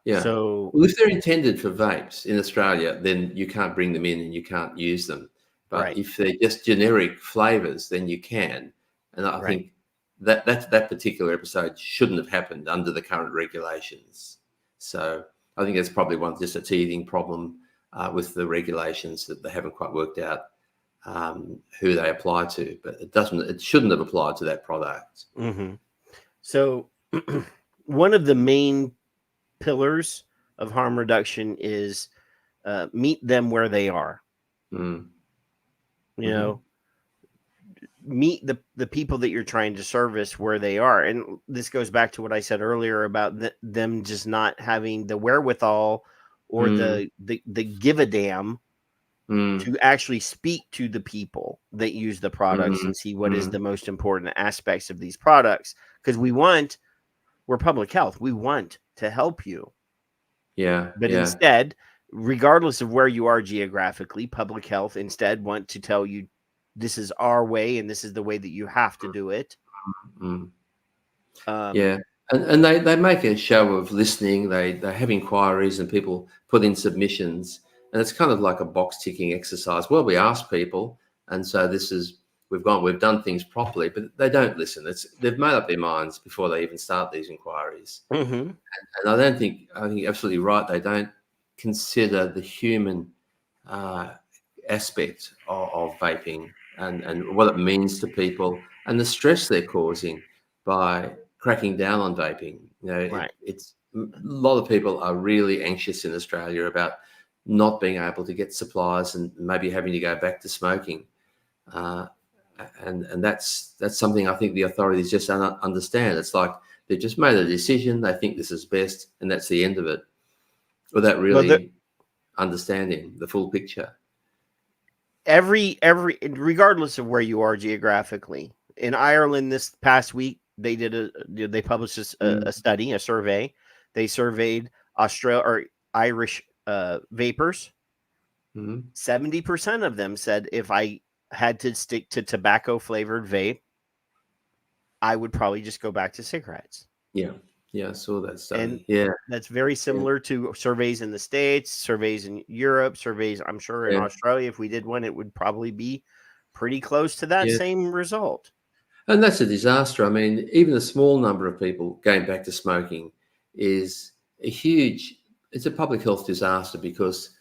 Yeah. So Well, if they're intended for vapes in Australia, then you can't bring them in and you can't use them. But right, if they're just generic flavors, then you can. And I right. think that particular episode shouldn't have happened under the current regulations. So I think that's probably just a teething problem with the regulations, that they haven't quite worked out who they apply to. But it shouldn't have applied to that product. Mm-hmm. So one of the main pillars of harm reduction is meet them where they are. Mm. You know, meet the people that you're trying to service where they are. And this goes back to what I said earlier about them just not having the wherewithal or the give a damn to actually speak to the people that use the products and see what is the most important aspects of these products. Because we're public health. We want to help you. Yeah. But instead, regardless of where you are geographically, public health instead want to tell you this is our way and this is the way that you have to do it. Yeah. And they make a show of listening. They have inquiries and people put in submissions, and it's kind of like a box ticking exercise. Well, we ask people, and so we've done things properly, but they don't listen. They've made up their minds before they even start these inquiries. Mm-hmm. And I think you're absolutely right. They don't consider the human aspect of vaping and what it means to people and the stress they're causing by cracking down on vaping. You know, Right. it's a lot of people are really anxious in Australia about not being able to get supplies and maybe having to go back to smoking. And that's something I think the authorities just don't understand. It's like they've just made a decision. They think this is best, and that's the end of it, without really understanding the full picture. Every regardless of where you are geographically, in Ireland this past week they published a study, a survey. They surveyed Irish vapors. 70% of them said if I had to stick to tobacco flavored vape, I would probably just go back to cigarettes. Yeah, I saw that study. And that's very similar to surveys in the States, surveys in Europe, surveys, I'm sure, in Australia. If we did one, it would probably be pretty close to that same result. And that's a disaster. I mean, even a small number of people going back to smoking is it's a public health disaster, because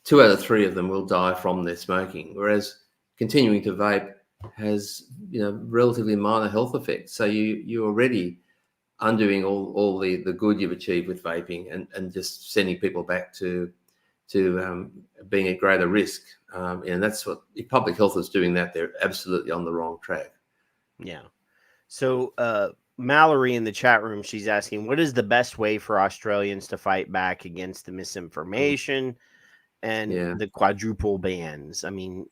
2 out of 3 of them will die from their smoking, whereas continuing to vape has, relatively minor health effects. So you're already undoing all the good you've achieved with vaping and just sending people back to being at greater risk. And that's if public health is doing that, they're absolutely on the wrong track. Yeah. So Mallory in the chat room, she's asking, what is the best way for Australians to fight back against the misinformation and the quadruple bans? I mean,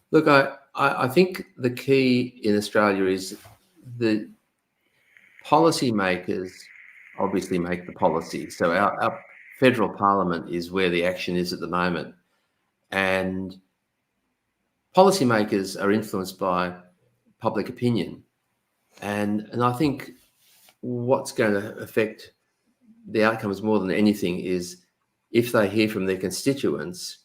look, I think the key in Australia is the policymakers obviously make the policy. So our federal parliament is where the action is at the moment, and policymakers are influenced by public opinion, and I think what's going to affect the outcomes more than anything is if they hear from their constituents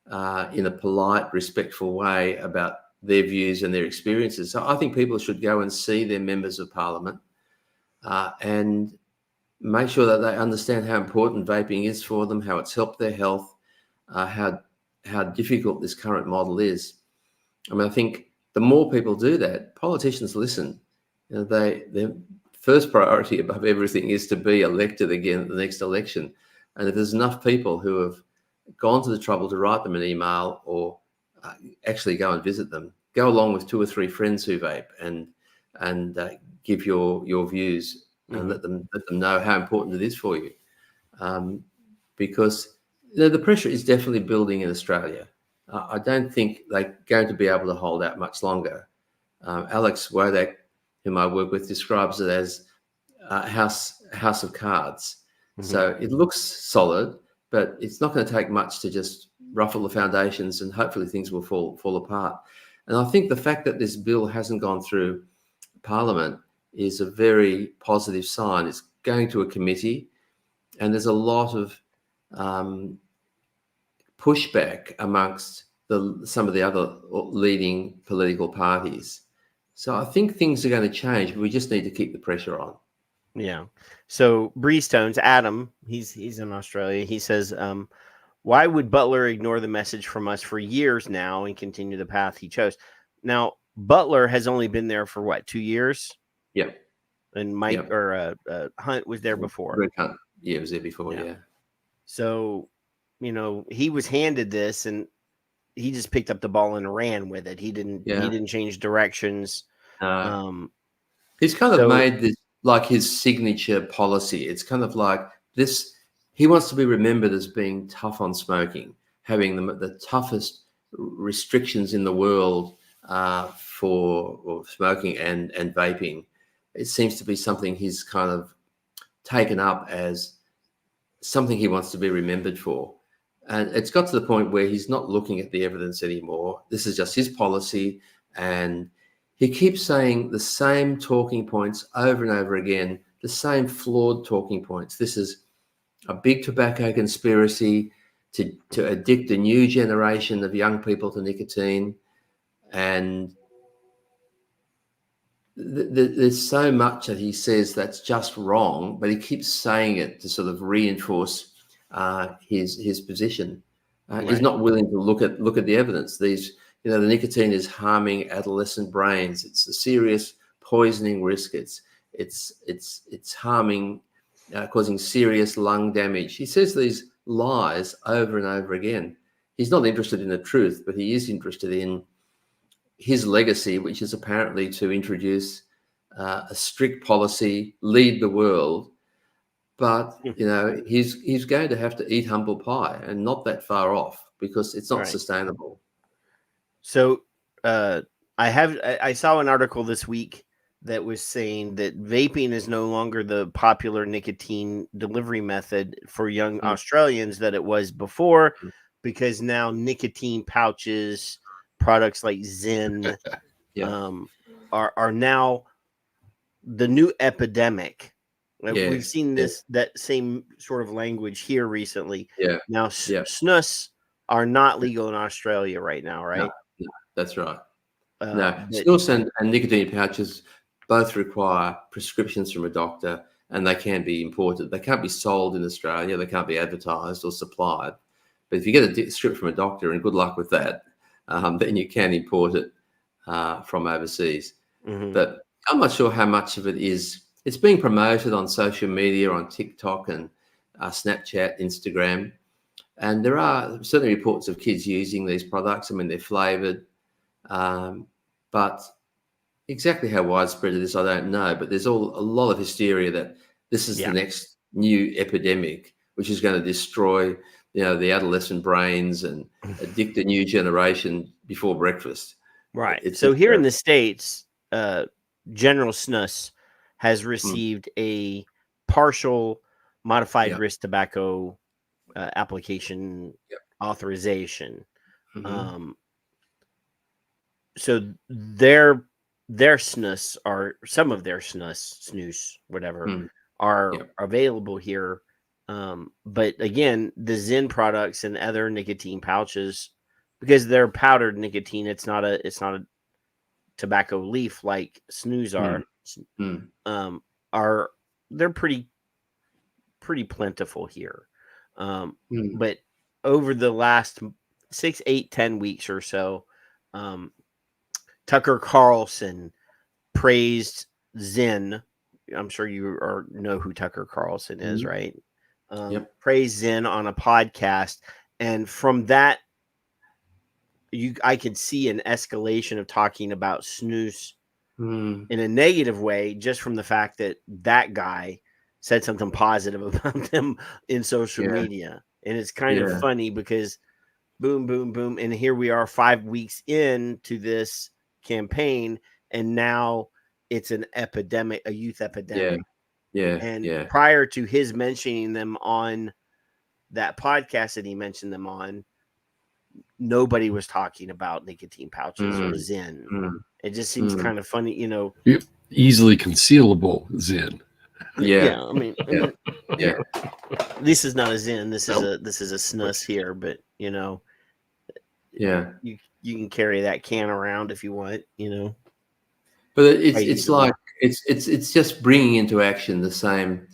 in a polite, respectful way about their views and their experiences. So I think people should go and see their members of parliament and make sure that they understand how important vaping is for them, how it's helped their health, how difficult this current model is. I mean, I think the more people do that, politicians listen. Their first priority above everything is to be elected again at the next election. And if there's enough people who have gone to the trouble to write them an email or actually go and visit them, go along with 2 or 3 friends who vape and give your views and let them know how important it is for you. Because the pressure is definitely building in Australia. I don't think they're going to be able to hold out much longer. Alex Wodak, whom I work with, describes it as a house of cards. So it looks solid, but it's not going to take much to just ruffle the foundations, and hopefully things will fall apart. And I think the fact that this bill hasn't gone through Parliament is a very positive sign. It's going to a committee. and there's a lot of pushback amongst some of the other leading political parties. So I think things are going to change, but we just need to keep the pressure on. Yeah. So Breestones, Adam, he's in Australia. He says, why would Butler ignore the message from us for years now and continue the path he chose? Now, Butler has only been there for what, 2 years? Yeah. And Mike or Hunt was there before. Greg Hunt, yeah, was there before. Yeah. So, he was handed this, and he just picked up the ball and ran with it. He didn't change directions. He's kind of made this like his signature policy. It's kind of like this. He wants to be remembered as being tough on smoking, having the toughest restrictions in the world for smoking and vaping. It seems to be something he's kind of taken up as something he wants to be remembered for. And it's got to the point where he's not looking at the evidence anymore. This is just his policy. And he keeps saying the same talking points over and over again, the same flawed talking points. This is a big tobacco conspiracy to addict a new generation of young people to nicotine. And there's so much that he says that's just wrong, but he keeps saying it to sort of reinforce his position. He's not willing to look at the evidence. The nicotine is harming adolescent brains. It's a serious poisoning risk. It's harming, causing serious lung damage. He says these lies over and over again. He's not interested in the truth, but he is interested in his legacy, which is apparently to introduce a strict policy, lead the world. But, he's going to have to eat humble pie, and not that far off, because it's not sustainable. So I saw an article this week that was saying that vaping is no longer the popular nicotine delivery method for young Australians that it was before, because now nicotine pouches, products like Zen, are now the new epidemic. We've seen that same sort of language here recently. Yeah. Now, snus are not legal in Australia right now, right? No, that's right. Snus and nicotine pouches both require prescriptions from a doctor, and they can be imported. They can't be sold in Australia. They can't be advertised or supplied. But if you get a script from a doctor, and good luck with that, then you can import it from overseas. Mm-hmm. But I'm not sure how much of it is. It's being promoted on social media, on TikTok and Snapchat, Instagram. And there are certainly reports of kids using these products. I mean, they're flavored. But exactly how widespread it is, I don't know. But there's a lot of hysteria that this is the next new epidemic, which is going to destroy, the adolescent brains and addict a new generation before breakfast. Right. So here in the States, General Snus has received a partial modified risk tobacco application authorization. Mm-hmm. So their snus, or some of their snus, whatever, are available here. But again, the Zen products and other nicotine pouches, because they're powdered nicotine, it's not a tobacco leaf like snus are. They're pretty plentiful here. But over the last 6, 8, 10 weeks or so, Tucker Carlson praised Zen. I'm sure you know who Tucker Carlson is, right? Praised Zen on a podcast, and from that, I could see an escalation of talking about snus in a negative way, just from the fact that guy said something positive about them in social media. And it's kind of funny because boom, boom, boom. And here we are 5 weeks into this campaign, and now it's an epidemic, a youth epidemic. And prior to his mentioning them on that podcast that he mentioned them on, nobody was talking about nicotine pouches or Zen. It just seems kind of funny, Easily concealable Zen. I mean, Yeah. This is not a Zyn. This is a snus here, but Yeah. you can carry that can around if you want, But it's Quite it's easily. like it's just bringing into action the same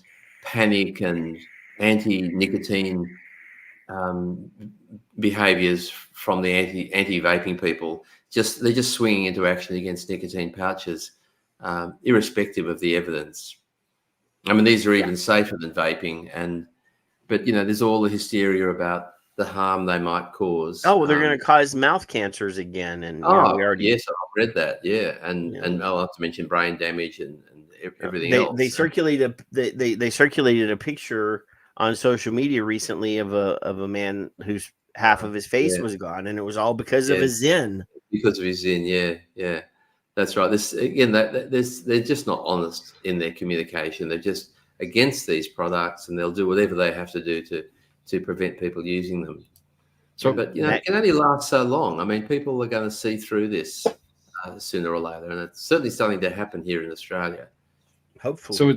panic and anti-nicotine behaviors from the anti-vaping people. They're just swinging into action against nicotine pouches, irrespective of the evidence. I mean, these are even safer than vaping, but there's all the hysteria about the harm they might cause. Oh, well, they're going to cause mouth cancers again, and we already. Yes, I've read that. Yeah, and I'll have to mention brain damage and everything else. They circulated they circulated a picture on social media recently of a man whose half of his face was gone, and it was all because of his Zyn. Because of his Zyn, yeah, that's right. This again, they're just not honest in their communication. They're just against these products, and they'll do whatever they have to do to prevent people using them. So, but it can only last so long. I mean, people are going to see through this sooner or later, and it's certainly starting to happen here in Australia. Hopefully. So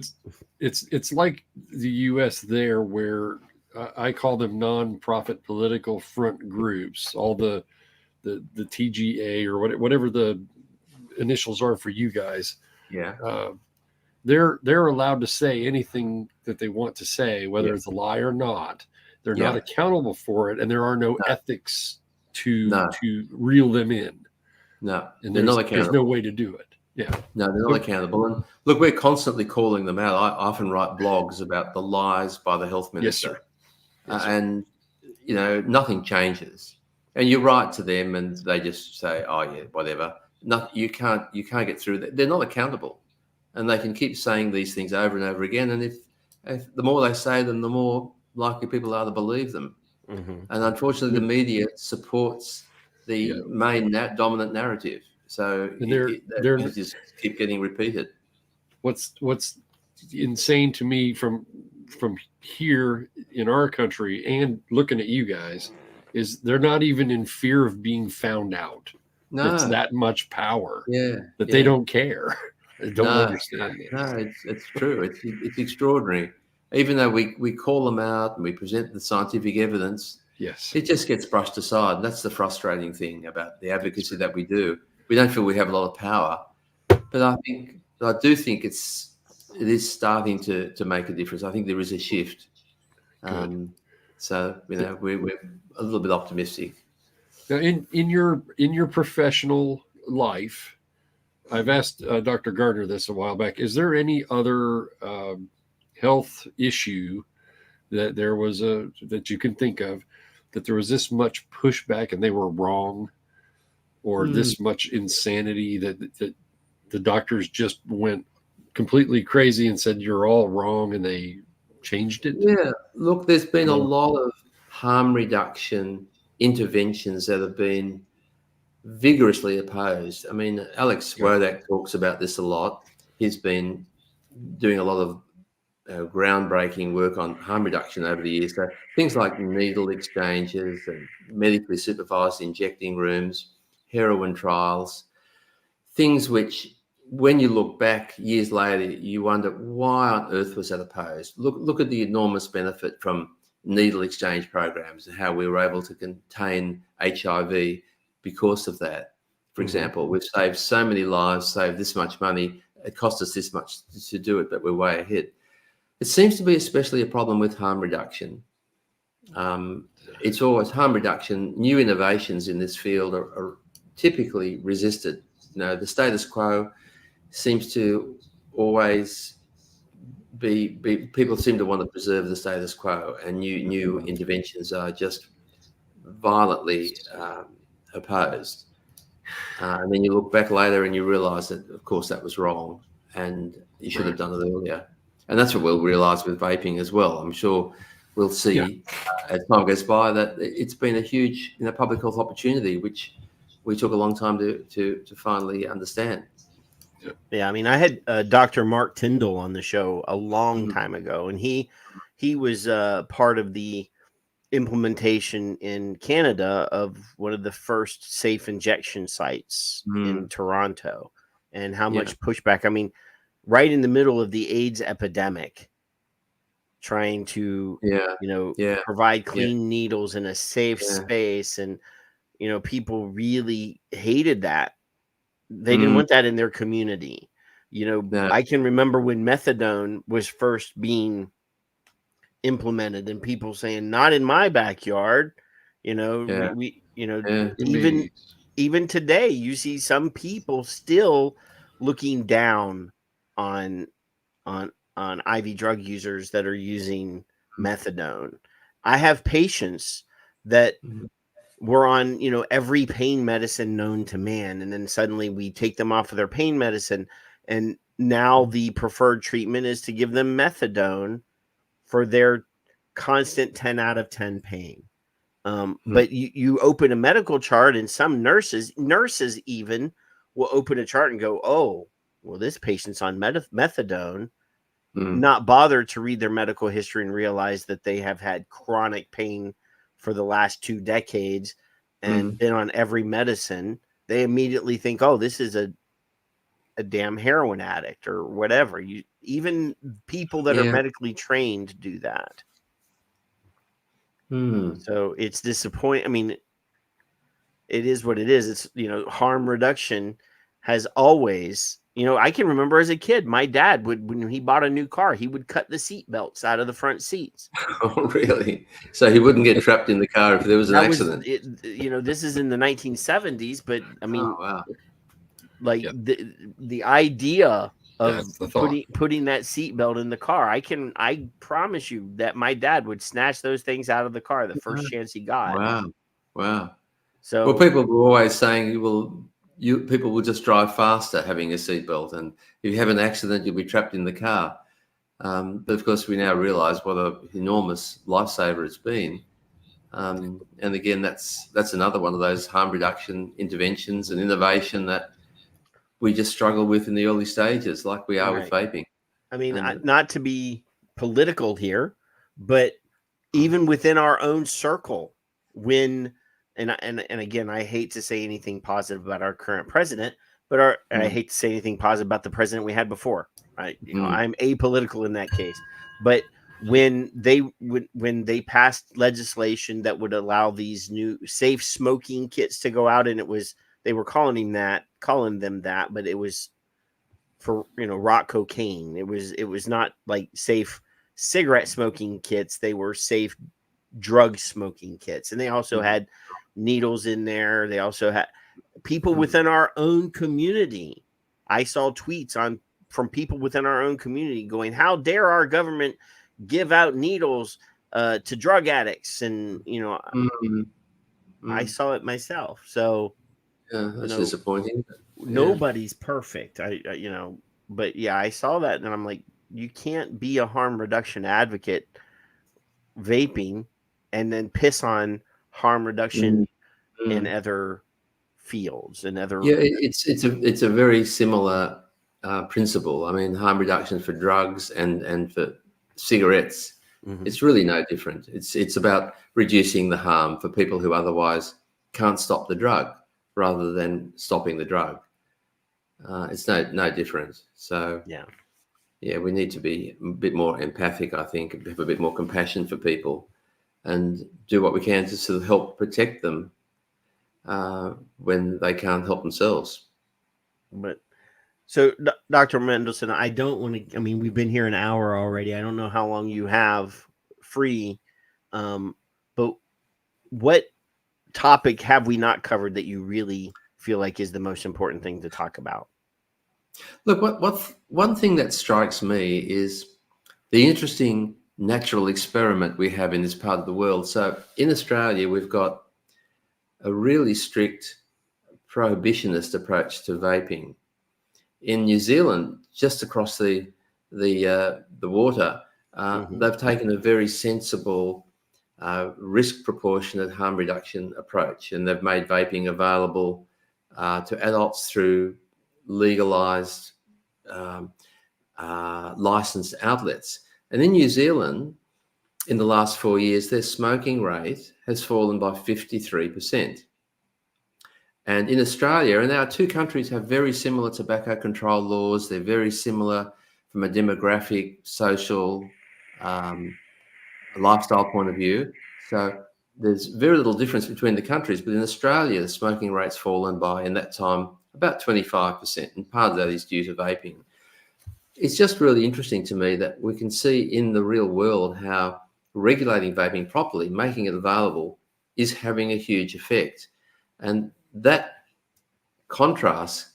it's like the U.S. there, where I call them non-profit political front groups, all the TGA or whatever the initials are for you guys. Yeah. They're allowed to say anything that they want to say, whether it's a lie or not. They're not accountable for it, and there are no ethics to reel them in. No, and they're not accountable. There's no way to do it. Yeah. No, they're not accountable. And look, we're constantly calling them out. I often write blogs about the lies by the health minister. Yes, sir. And, nothing changes. And you write to them and they just say, oh, yeah, whatever. No, you can't get through that. They're not accountable. And they can keep saying these things over and over again. And if the more they say them, the more likely people are to believe them. Mm-hmm. And unfortunately, the media supports the main dominant narrative. So they're just keep getting repeated. What's insane to me from here in our country and looking at you guys is they're not even in fear of being found out. No, it's that much power. That they don't care. They don't understand it. No, it's true. It's extraordinary. Even though we call them out and we present the scientific evidence, it just gets brushed aside. And that's the frustrating thing about the advocacy that we do. We don't feel we have a lot of power, but I do think it is starting to make a difference. I think there is a shift. So we're a little bit optimistic. Now, in your professional life, I've asked Dr. Gardner this a while back. Is there any other health issue that there was that you can think of that there was this much pushback and they were wrong, or this much insanity that the doctors just went completely crazy and said you're all wrong and they changed it? Yeah, look, there's been a lot of harm reduction interventions that have been vigorously opposed. I mean, Alex Wodak talks about this a lot. He's been doing a lot of groundbreaking work on harm reduction over the years. So things like needle exchanges and medically supervised injecting rooms, heroin trials, things which, when you look back years later, you wonder why on earth was that opposed. Look at the enormous benefit from needle exchange programs and how we were able to contain HIV because of that. For example, we've saved so many lives, saved this much money. It cost us this much to do it, but we're way ahead. It seems to be especially a problem with harm reduction. It's always harm reduction. New innovations in this field are typically resisted. The status quo seems to always be people seem to want to preserve the status quo, and new interventions are just violently opposed. And then you look back later and you realize that, of course, that was wrong and you should have done it earlier. And that's what we'll realize with vaping as well. I'm sure we'll see as time goes by that it's been a huge public health opportunity, which we took a long time to finally understand. Yeah, I mean, I had Dr. Mark Tyndall on the show a long time ago, and he was part of the implementation in Canada of one of the first safe injection sites in Toronto, and how much pushback. I mean, right in the middle of the AIDS epidemic, trying to, provide clean needles in a safe space. And, people really hated that. They didn't want that in their community. I can remember when methadone was first being implemented and people saying, not in my backyard. Even today, you see some people still looking down on IV drug users that are using methadone. I have patients that were on, every pain medicine known to man, and then suddenly we take them off of their pain medicine, and now the preferred treatment is to give them methadone for their constant 10 out of 10 pain. But you open a medical chart, and some nurses even will open a chart and go, oh, well, this patient's on methadone, not bother to read their medical history and realize that they have had chronic pain for the last 2 decades and been on every medicine. They immediately think, oh, this is a damn heroin addict or whatever. Even people that are medically trained do that. So it's disappointing. I mean, it is what it is. It's, harm reduction has always, I can remember as a kid, my dad would, when he bought a new car, he would cut the seat belts out of the front seats. Oh, really? So he wouldn't get trapped in the car if there was an accident. This is in the 1970s, but I mean, the idea of putting that seatbelt in the car, I promise you that my dad would snatch those things out of the car the first chance he got. Wow. So, well, people were always saying people will just drive faster having a seatbelt, and if you have an accident, you'll be trapped in the car. But of course, we now realise what an enormous lifesaver it's been. And again, that's another one of those harm reduction interventions and innovation that we just struggle with in the early stages, like we are with vaping. I mean, not to be political here, but even within our own circle, when and again, I hate to say anything positive about our current president, but I hate to say anything positive about the president we had before. I'm apolitical in that case. But when they passed legislation that would allow these new safe smoking kits to go out, and they were calling them that, but it was for rock cocaine. It was not like safe cigarette smoking kits. They were safe drug smoking kits, and they also had needles in there. They also had people within our own community. I saw tweets from people within our own community going, "How dare our government give out needles to drug addicts?" And I saw it myself. So that's disappointing. Nobody's perfect. But yeah, I saw that, and I'm like, you can't be a harm reduction advocate vaping and then piss on harm reduction in other fields and other. Yeah, it's a very similar principle. I mean, harm reduction for drugs and for cigarettes, it's really no different. It's about reducing the harm for people who otherwise can't stop the drug, rather than stopping the drug. It's no different. So we need to be a bit more empathic, I think, have a bit more compassion for people, and do what we can to sort of help protect them when they can't help themselves. But so, Dr. Mendelsohn, I don't want to. I mean, we've been here an hour already. I don't know how long you have free, but what topic have we not covered that you really feel like is the most important thing to talk about? Look, one thing that strikes me is the interesting natural experiment we have in this part of the world. So in Australia, we've got a really strict prohibitionist approach to vaping. In New Zealand, just across the water, they've taken a very sensible risk proportionate harm reduction approach, and they've made vaping available to adults through legalized licensed outlets. And in New Zealand, in the last 4 years, their smoking rate has fallen by 53%. And in Australia, and our two countries have very similar tobacco control laws. They're very similar from a demographic, social, a lifestyle point of view. So there's very little difference between the countries. But in Australia, the smoking rate's fallen by, in that time, about 25%. And part of that is due to vaping. It's just really interesting to me that we can see in the real world how regulating vaping properly, making it available, is having a huge effect. And that contrast,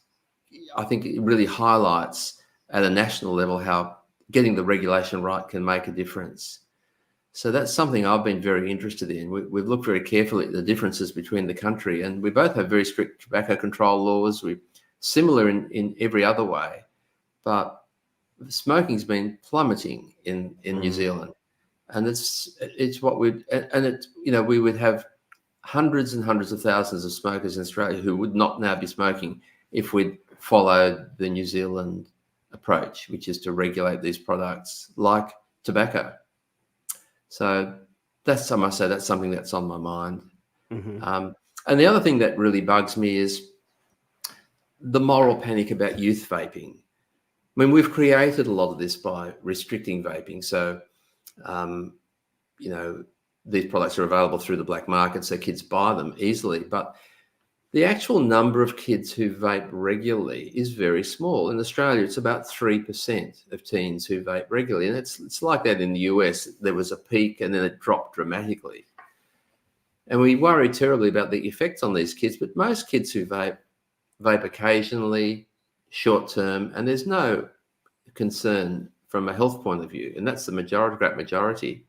I think it really highlights at a national level how getting the regulation right can make a difference. So that's something I've been very interested in. We've looked very carefully at the differences between the country, and we both have very strict tobacco control laws. We're similar in every other way, but smoking's been plummeting in New Zealand, and it's what we would have hundreds and hundreds of thousands of smokers in Australia who would not now be smoking if we'd followed the New Zealand approach, which is to regulate these products like tobacco. So I must say, that's something that's on my mind. And the other thing that really bugs me is the moral panic about youth vaping. I mean, we've created a lot of this by restricting vaping. So, these products are available through the black market, so kids buy them easily. But the actual number of kids who vape regularly is very small. In Australia, it's about 3% of teens who vape regularly. And it's like that in the US. There was a peak and then it dropped dramatically. And we worry terribly about the effects on these kids. But most kids who vape occasionally, short term, and there's no concern from a health point of view. And that's the great majority.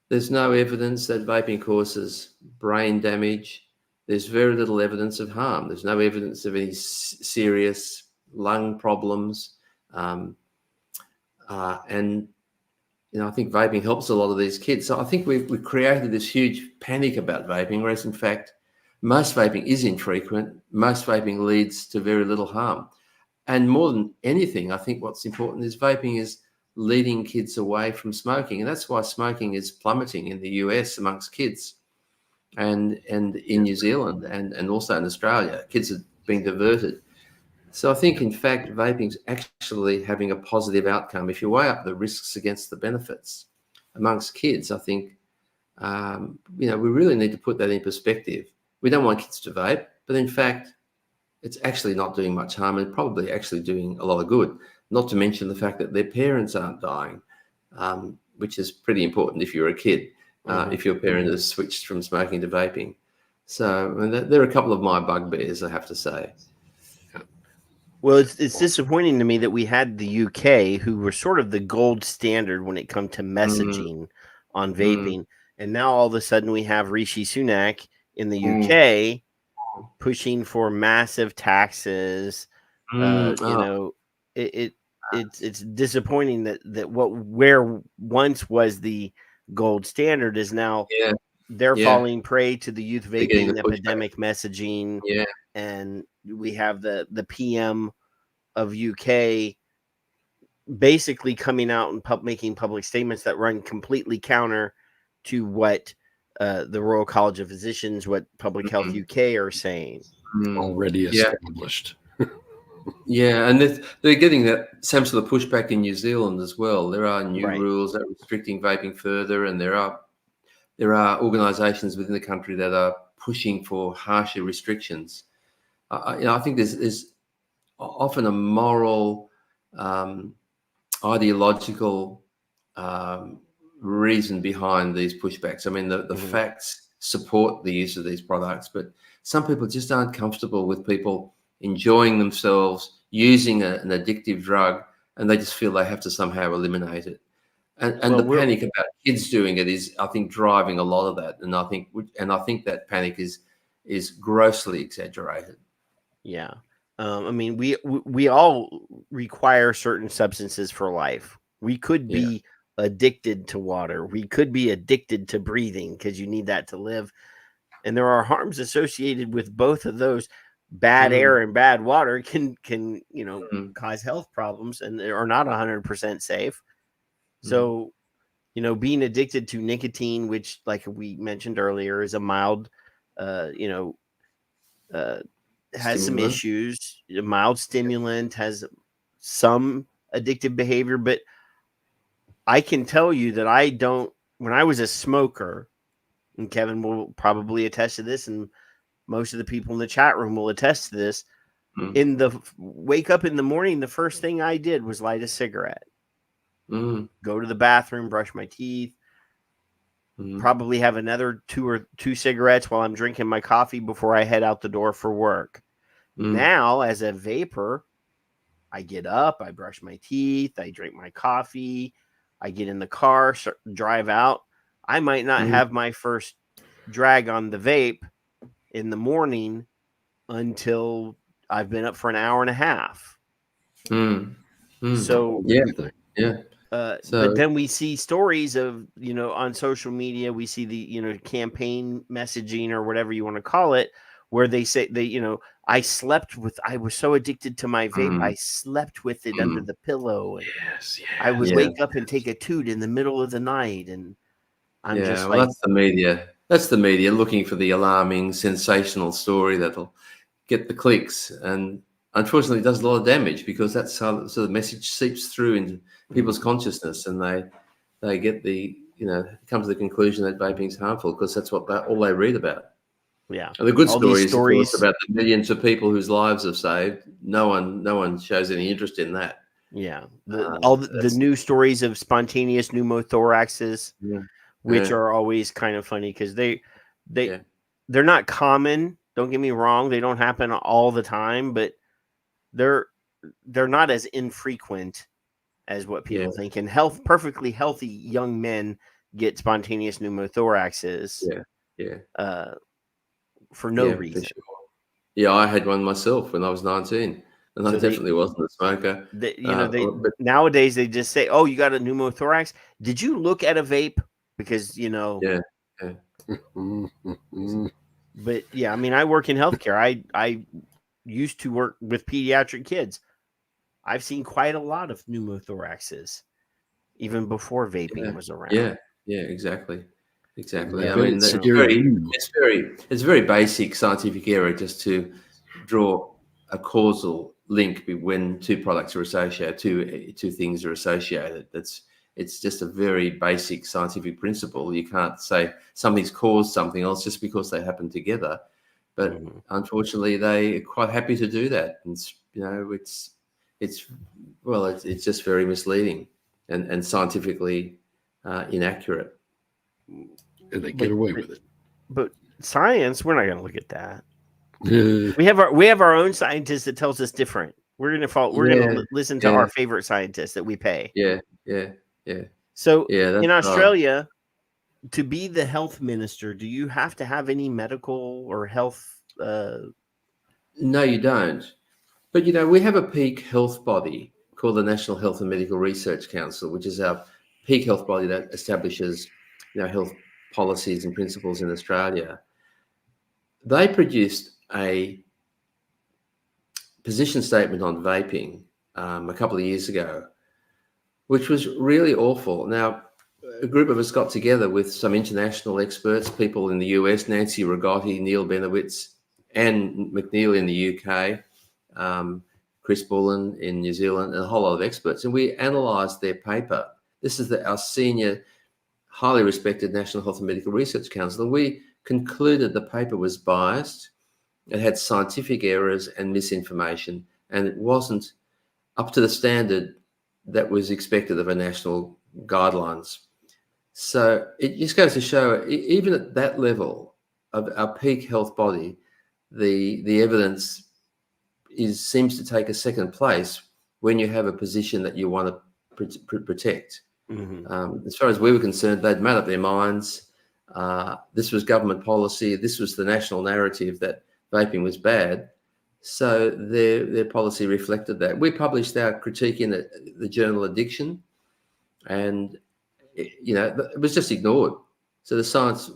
There's no evidence that vaping causes brain damage. There's very little evidence of harm. There's no evidence of any serious lung problems. And I think vaping helps a lot of these kids. So I think we've created this huge panic about vaping, whereas in fact, most vaping is infrequent. Most vaping leads to very little harm. And more than anything, I think what's important is vaping is leading kids away from smoking. And that's why smoking is plummeting in the US amongst kids. And in New Zealand and also in Australia, kids are being diverted. So I think, in fact, vaping's actually having a positive outcome. If you weigh up the risks against the benefits amongst kids, I think, we really need to put that in perspective. We don't want kids to vape, but in fact, it's actually not doing much harm and probably actually doing a lot of good, not to mention the fact that their parents aren't dying, which is pretty important if you're a kid. If your parent has switched from smoking to vaping. So there are a couple of my bugbears, I have to say. Well, it's disappointing to me that we had the UK, who were sort of the gold standard when it comes to messaging on vaping. And now all of a sudden we have Rishi Sunak in the UK pushing for massive taxes. It's disappointing that where once was the gold standard is now they're falling prey to the youth vaping epidemic messaging. And we have the PM of UK basically coming out and making public statements that run completely counter to what the Royal College of Physicians, what Public Health UK are saying. Already established. And they're getting that same sort of pushback in New Zealand as well. There are new rules that are restricting vaping further, and there are organisations within the country that are pushing for harsher restrictions. I think there's often a moral, ideological reason behind these pushbacks. I mean, the facts support the use of these products, but some people just aren't comfortable with people enjoying themselves, using an addictive drug, and they just feel they have to somehow eliminate it. And the panic about kids doing it is, I think, driving a lot of that. And I think that panic is grossly exaggerated. Yeah. I mean, we all require certain substances for life. We could be addicted to water. We could be addicted to breathing because you need that to live. And there are harms associated with both of those. Bad air and bad water can cause health problems, and they are not 100% safe. So, being addicted to nicotine, which, like we mentioned earlier, is a mild, has some issues. A mild stimulant has some addictive behavior, but I can tell you that I don't. When I was a smoker, and Kevin will probably attest to this, and most of the people in the chat room will attest to this. In the wake up in the morning, the first thing I did was light a cigarette, go to the bathroom, brush my teeth, probably have another two cigarettes while I'm drinking my coffee before I head out the door for work. Now, as a vapor, I get up, I brush my teeth, I drink my coffee, I get in the car, drive out. I might not have my first drag on the vape in the morning until I've been up for an hour and a half. So yeah. But then we see stories of, on social media, we see the, campaign messaging or whatever you want to call it, where they say I was so addicted to my vape. I slept with it under the pillow. And I would wake up and take a toot in the middle of the night. And I'm just like, that's the media. That's the media looking for the alarming, sensational story that'll get the clicks. And unfortunately, it does a lot of damage because that's how so the message seeps through into people's consciousness, and they get come to the conclusion that vaping is harmful because that's all they read about. Yeah, and the good stories, of course, about the millions of people whose lives have saved. No one shows any interest in that. Yeah, all the new stories of spontaneous pneumothoraxes, which are always kind of funny because they're not common. Don't get me wrong; they don't happen all the time, but they're not as infrequent as what people think. And perfectly healthy young men get spontaneous pneumothoraxes. For no reason. For sure. Yeah, I had one myself when I was 19, and I definitely wasn't a smoker. Nowadays they just say, "Oh, you got a pneumothorax? Did you look at a vape?" Because But yeah, I mean, I work in healthcare. I used to work with pediatric kids. I've seen quite a lot of pneumothoraxes, even before vaping was around. Yeah, exactly. Yeah, I mean, it's very basic scientific error just to draw a causal link when two products are associated, two things are associated. It's just a very basic scientific principle. You can't say something's caused something else just because they happen together. But unfortunately, they are quite happy to do that. And it's just very misleading and scientifically inaccurate. And they get away with it. But science, we're not going to look at that. We have our own scientist that tells us different. We're going to listen to our favorite scientist that we pay. Yeah. So in Australia, to be the health minister, do you have to have any medical or health? No, you don't. But we have a peak health body called the National Health and Medical Research Council, which is our peak health body that establishes health policies and principles in Australia. They produced a position statement on vaping a couple of years ago, which was really awful. Now, a group of us got together with some international experts, people in the US, Nancy Rigotti, Neil Benowitz, Anne McNeil in the UK, Chris Bullen in New Zealand, and a whole lot of experts. And we analysed their paper. This is our senior, highly respected National Health and Medical Research Council. And we concluded the paper was biased. It had scientific errors and misinformation, and it wasn't up to the standard that was expected of a national guidelines. So it just goes to show, even at that level of our peak health body, the evidence seems to take a second place when you have a position that you want to protect. As far as we were concerned, they'd made up their minds. This was government policy. This was the national narrative that vaping was bad. So their policy reflected that. We published our critique in the journal Addiction, and it was just ignored. So the science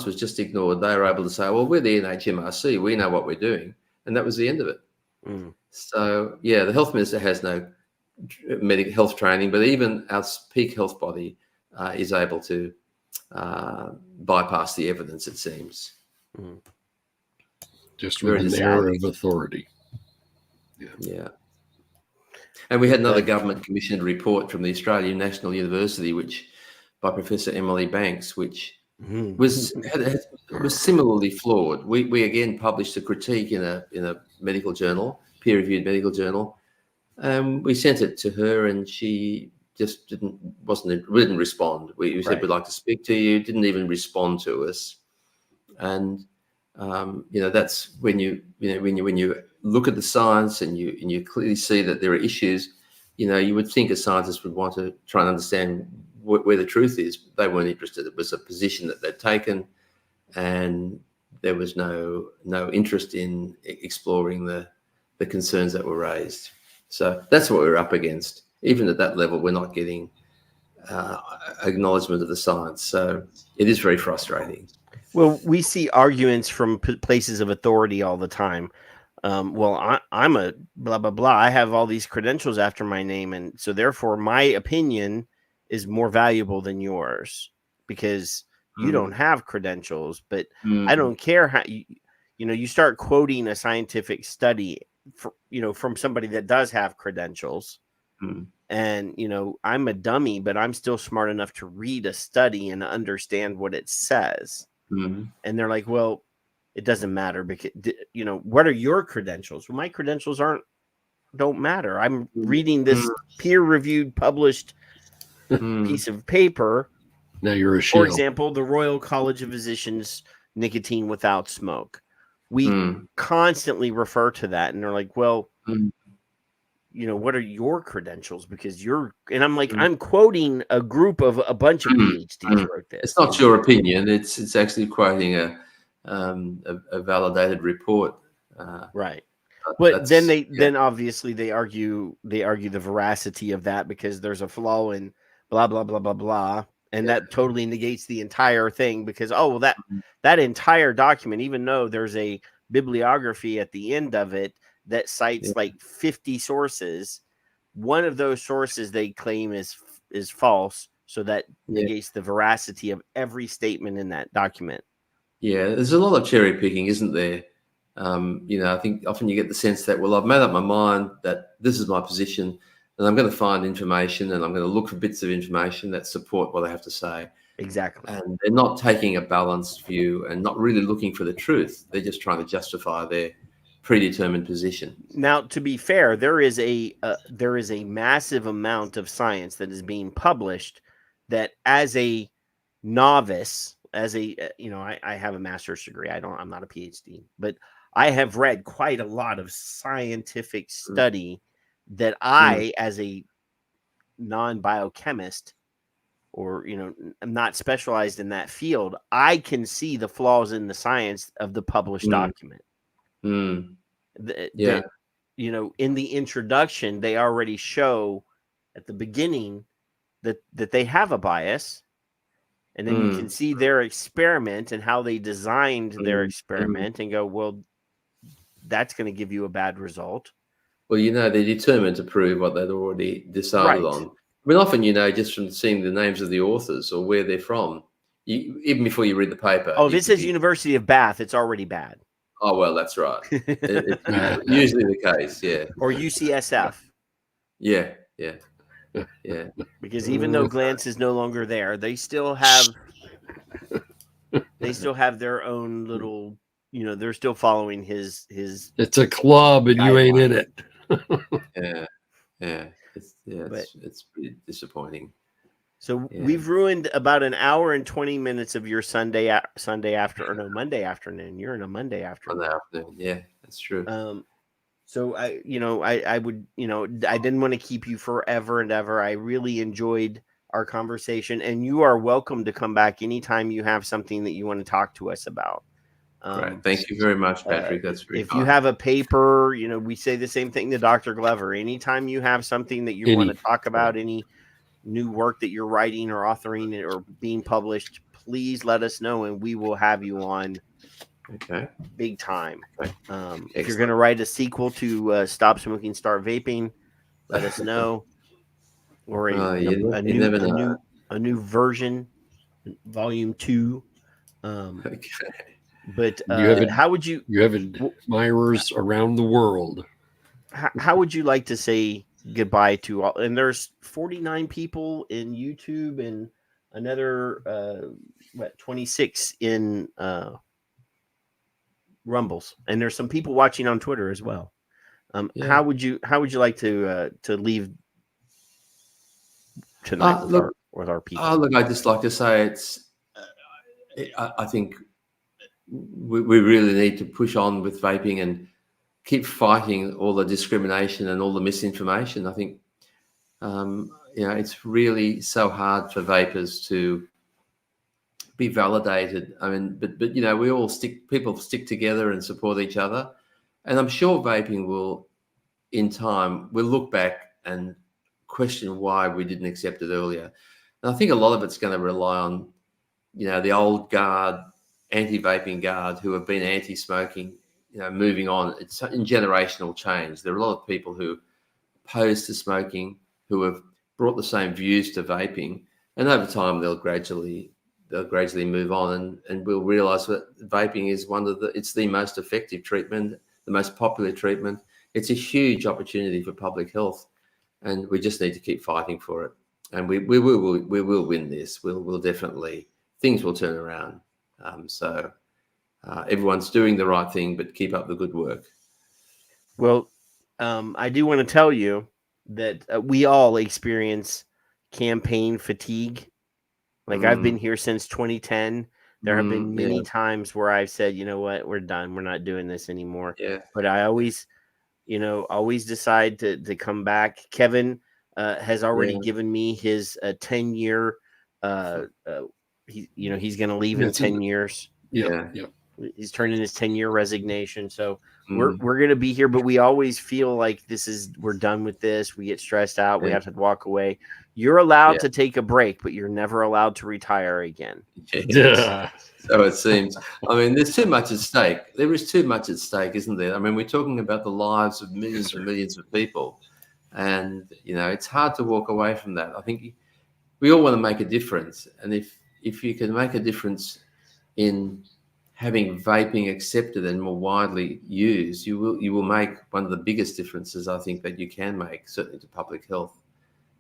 was just ignored. They were able to say, well, we're the NHMRC, we know what we're doing. And that was the end of it. So, the health minister has no medical health training, but even our peak health body is able to bypass the evidence, it seems. Just with an air of authority. Yeah. And we had another government commissioned report from the Australian National University, which by Professor Emily Banks, which was similarly flawed. We again published a critique in a medical journal, peer-reviewed medical journal. We sent it to her, and she just didn't respond. We said, we'd like to speak to you, didn't even respond to us. And that's when you look at the science and you clearly see that there are issues. You would think a scientist would want to try and understand where the truth is. They weren't interested. It was a position that they'd taken, and there was no interest in exploring the concerns that were raised. So that's what we're up against. Even at that level, we're not getting acknowledgement of the science. So it is very frustrating. Well, we see arguments from places of authority all the time. I'm a blah, blah, blah. I have all these credentials after my name. And so therefore my opinion is more valuable than yours because you don't have credentials. But I don't care how you start quoting a scientific study from somebody that does have credentials. And, I'm a dummy, but I'm still smart enough to read a study and understand what it says. And they're like, well, it doesn't matter because, what are your credentials? Well, my credentials don't matter. I'm reading this peer-reviewed, published piece of paper. Now you're a shield. For example, the Royal College of Physicians, nicotine without smoke. We constantly refer to that, and they're like, well, what are your credentials? Because and I'm like, I'm quoting a group of a bunch of PhDs wrote this. It's not your opinion. It's actually quoting a validated report. Right. But then obviously they argue the veracity of that because there's a flaw in blah, blah, blah, blah, blah. And that totally negates the entire thing because, that entire document, even though there's a bibliography at the end of it that cites like 50 sources, one of those sources they claim is false. So that negates the veracity of every statement in that document. Yeah, there's a lot of cherry picking, isn't there? I think often you get the sense that, well, I've made up my mind that this is my position and I'm going to find information and I'm going to look for bits of information that support what I have to say. Exactly. And they're not taking a balanced view and not really looking for the truth. They're just trying to justify their predetermined position. Now, to be fair, there is a massive amount of science that is being published that as a novice, I have a master's degree. I'm not a PhD, but I have read quite a lot of scientific study that I, as a non-biochemist or, I'm not specialized in that field, I can see the flaws in the science of the published document. In the introduction, they already show at the beginning that they have a bias. And then you can see their experiment and how they designed their experiment and go, well, that's going to give you a bad result. Well, they're determined to prove what they'd already decided on. I mean, often, just from seeing the names of the authors or where they're from, even before you read the paper. Oh, if it says University of Bath, it's already bad. Oh, well, that's right. It's usually the case, yeah. Or UCSF. Yeah. Because even though Glantz is no longer there, they still have their own little, they're still following his. It's a club and you ain't in it. Yeah. It's pretty disappointing. So we've ruined about an hour and 20 minutes of your Monday afternoon. You're in a Monday afternoon. Yeah, that's true. So I would, I didn't want to keep you forever and ever. I really enjoyed our conversation, and you are welcome to come back anytime you have something that you want to talk to us about. Right. Thank you very much, Patrick. That's very If you have a paper, we say the same thing to Dr. Glover. Anytime you have something that you want to talk about, any new work that you're writing or authoring or being published, please let us know, and we will have you on. Okay. Big time. If you're going to write a sequel to Stop Smoking, Start Vaping, let us know. Or a new version, volume 2. Okay. But how would you? You have admirers around the world. How would you like to say goodbye to all. And there's 49 people in YouTube and another 26 in Rumbles, and there's some people watching on Twitter as well. How would you like to leave tonight with our people? Look, I just like to say I think we really need to push on with vaping and keep fighting all the discrimination and all the misinformation. I think, it's really so hard for vapers to be validated. I mean, but people stick together and support each other. And I'm sure vaping will, in time, we'll look back and question why we didn't accept it earlier. And I think a lot of it's going to rely on, the old guard, anti-vaping guard who have been anti-smoking, moving on. It's in generational change. There are a lot of people who opposed to smoking who have brought the same views to vaping, and over time they'll gradually move on, and we'll realize that vaping is it's the most effective treatment, the most popular treatment. It's a huge opportunity for public health, and we just need to keep fighting for it. And we will win this. We'll definitely, things will turn around. So everyone's doing the right thing, but keep up the good work. Well, I do want to tell you that we all experience campaign fatigue. Like I've been here since 2010. There have been many times where I've said, you know what, we're done. We're not doing this anymore. Yeah. But I always decide to come back. Kevin has already given me his 10-year. He's going to leave in 10 years. Yeah. He's turning his 10-year resignation. So we're going to be here, but we always feel like we're done with this. We get stressed out. We have to walk away. You're allowed to take a break, but you're never allowed to retire again. Yeah. So it seems. I mean, there's too much at stake. There is too much at stake, isn't there? I mean, we're talking about the lives of millions and millions of people. And, it's hard to walk away from that. I think we all want to make a difference. And if you can make a difference in having vaping accepted and more widely used, you will make one of the biggest differences, I think, that you can make, certainly to public health.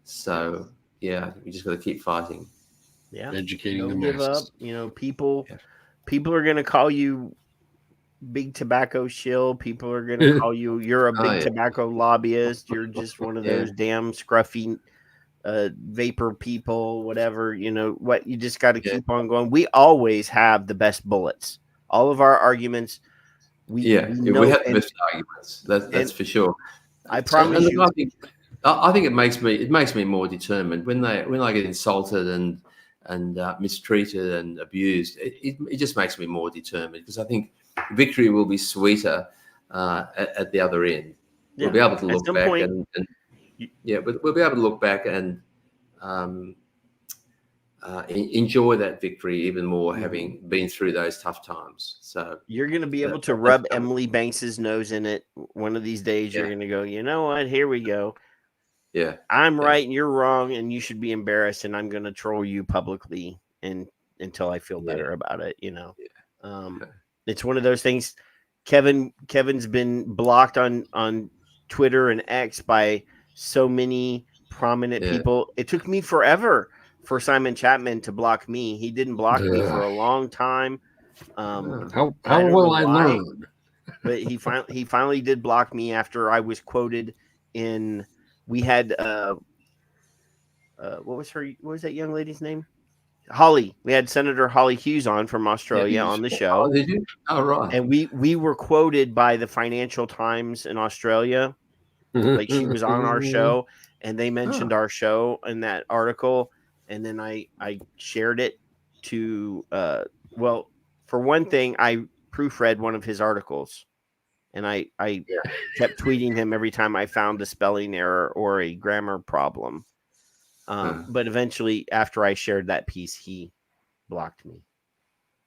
So, we just got to keep fighting. Yeah, educating the give masses. up. People are going to call you big tobacco shill. People are going to call you're a big tobacco lobbyist. You're just one of those damn scruffy vapor people, whatever. What, you just got to keep on going. We always have the best bullets. All of our arguments, we have the best arguments. That's for sure. I promise you. I think it makes me more determined when I get insulted and mistreated and abused. It just makes me more determined, because I think victory will be sweeter at the other end. We'll be able to look back we'll be able to look back and enjoy that victory even more, having been through those tough times. So you're going to be able to rub Emily Banks's nose in it one of these days. You're going to go, you know what? Here we go. Yeah, I'm right and you're wrong, and you should be embarrassed. And I'm going to troll you publicly until I feel better about it. It's one of those things. Kevin's been blocked on Twitter and X by so many prominent people. It took me forever for Simon Chapman to block me. He didn't block me for a long time. How will I learn? But he finally did block me after I was quoted in. We had what was that young lady's name? Holly. We had Senator Holly Hughes on from Australia on the show. Oh, did you? Oh, right. And we were quoted by the Financial Times in Australia. Like, she was on our show, and they mentioned our show in that article. And then I shared it to for one thing, I proofread one of his articles. And I kept tweeting him every time I found a spelling error or a grammar problem. But eventually, after I shared that piece, he blocked me.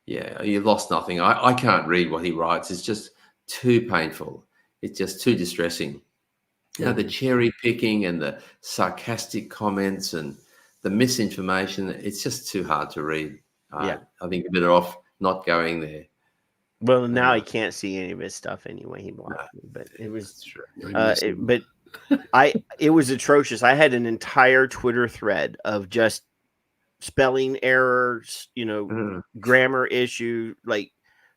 Yeah, you lost nothing. I can't read what he writes. It's just too painful. It's just too distressing. The cherry picking and the sarcastic comments and the misinformation, it's just too hard to read. I think you're better off not going there. Well, now I can't see any of his stuff anyway. He blocked me, but it was Sure. it was atrocious. I had an entire Twitter thread of just spelling errors, grammar issue, like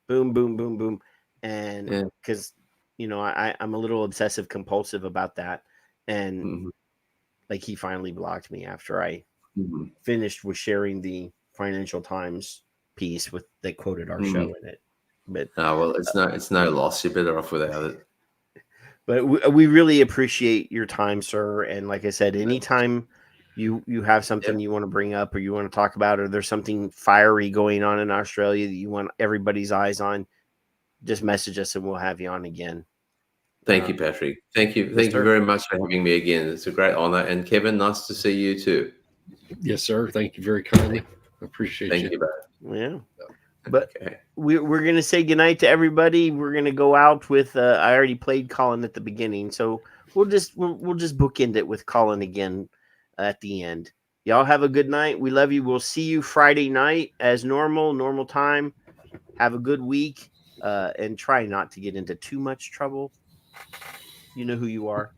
boom, boom, boom, boom. And because, I'm a little obsessive compulsive about that. And like he finally blocked me after I finished with sharing the Financial Times piece that quoted our show in it. But it's no loss. You're better off without it. But we really appreciate your time, sir. And like I said, anytime you have something you want to bring up or you want to talk about, or there's something fiery going on in Australia that you want everybody's eyes on, just message us and we'll have you on again. Thank you, Patrick. Thank you. Thank you very much for having me again. It's a great honor. And Kevin, nice to see you too. Yes, sir. Thank you very kindly. Appreciate Thank you, both. Yeah. But we're going to say goodnight to everybody. We're going to go out with, I already played Colin at the beginning. So we'll just bookend it with Colin again at the end. Y'all have a good night. We love you. We'll see you Friday night as normal time. Have a good week and try not to get into too much trouble. You know who you are.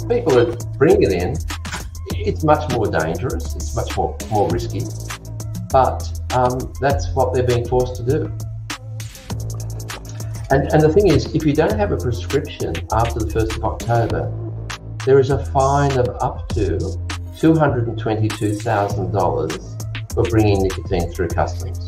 People that bring it in, it's much more dangerous, it's much more risky, but that's what they're being forced to do. And the thing is, if you don't have a prescription after the 1st of October, there is a fine of up to $222,000 for bringing nicotine through customs.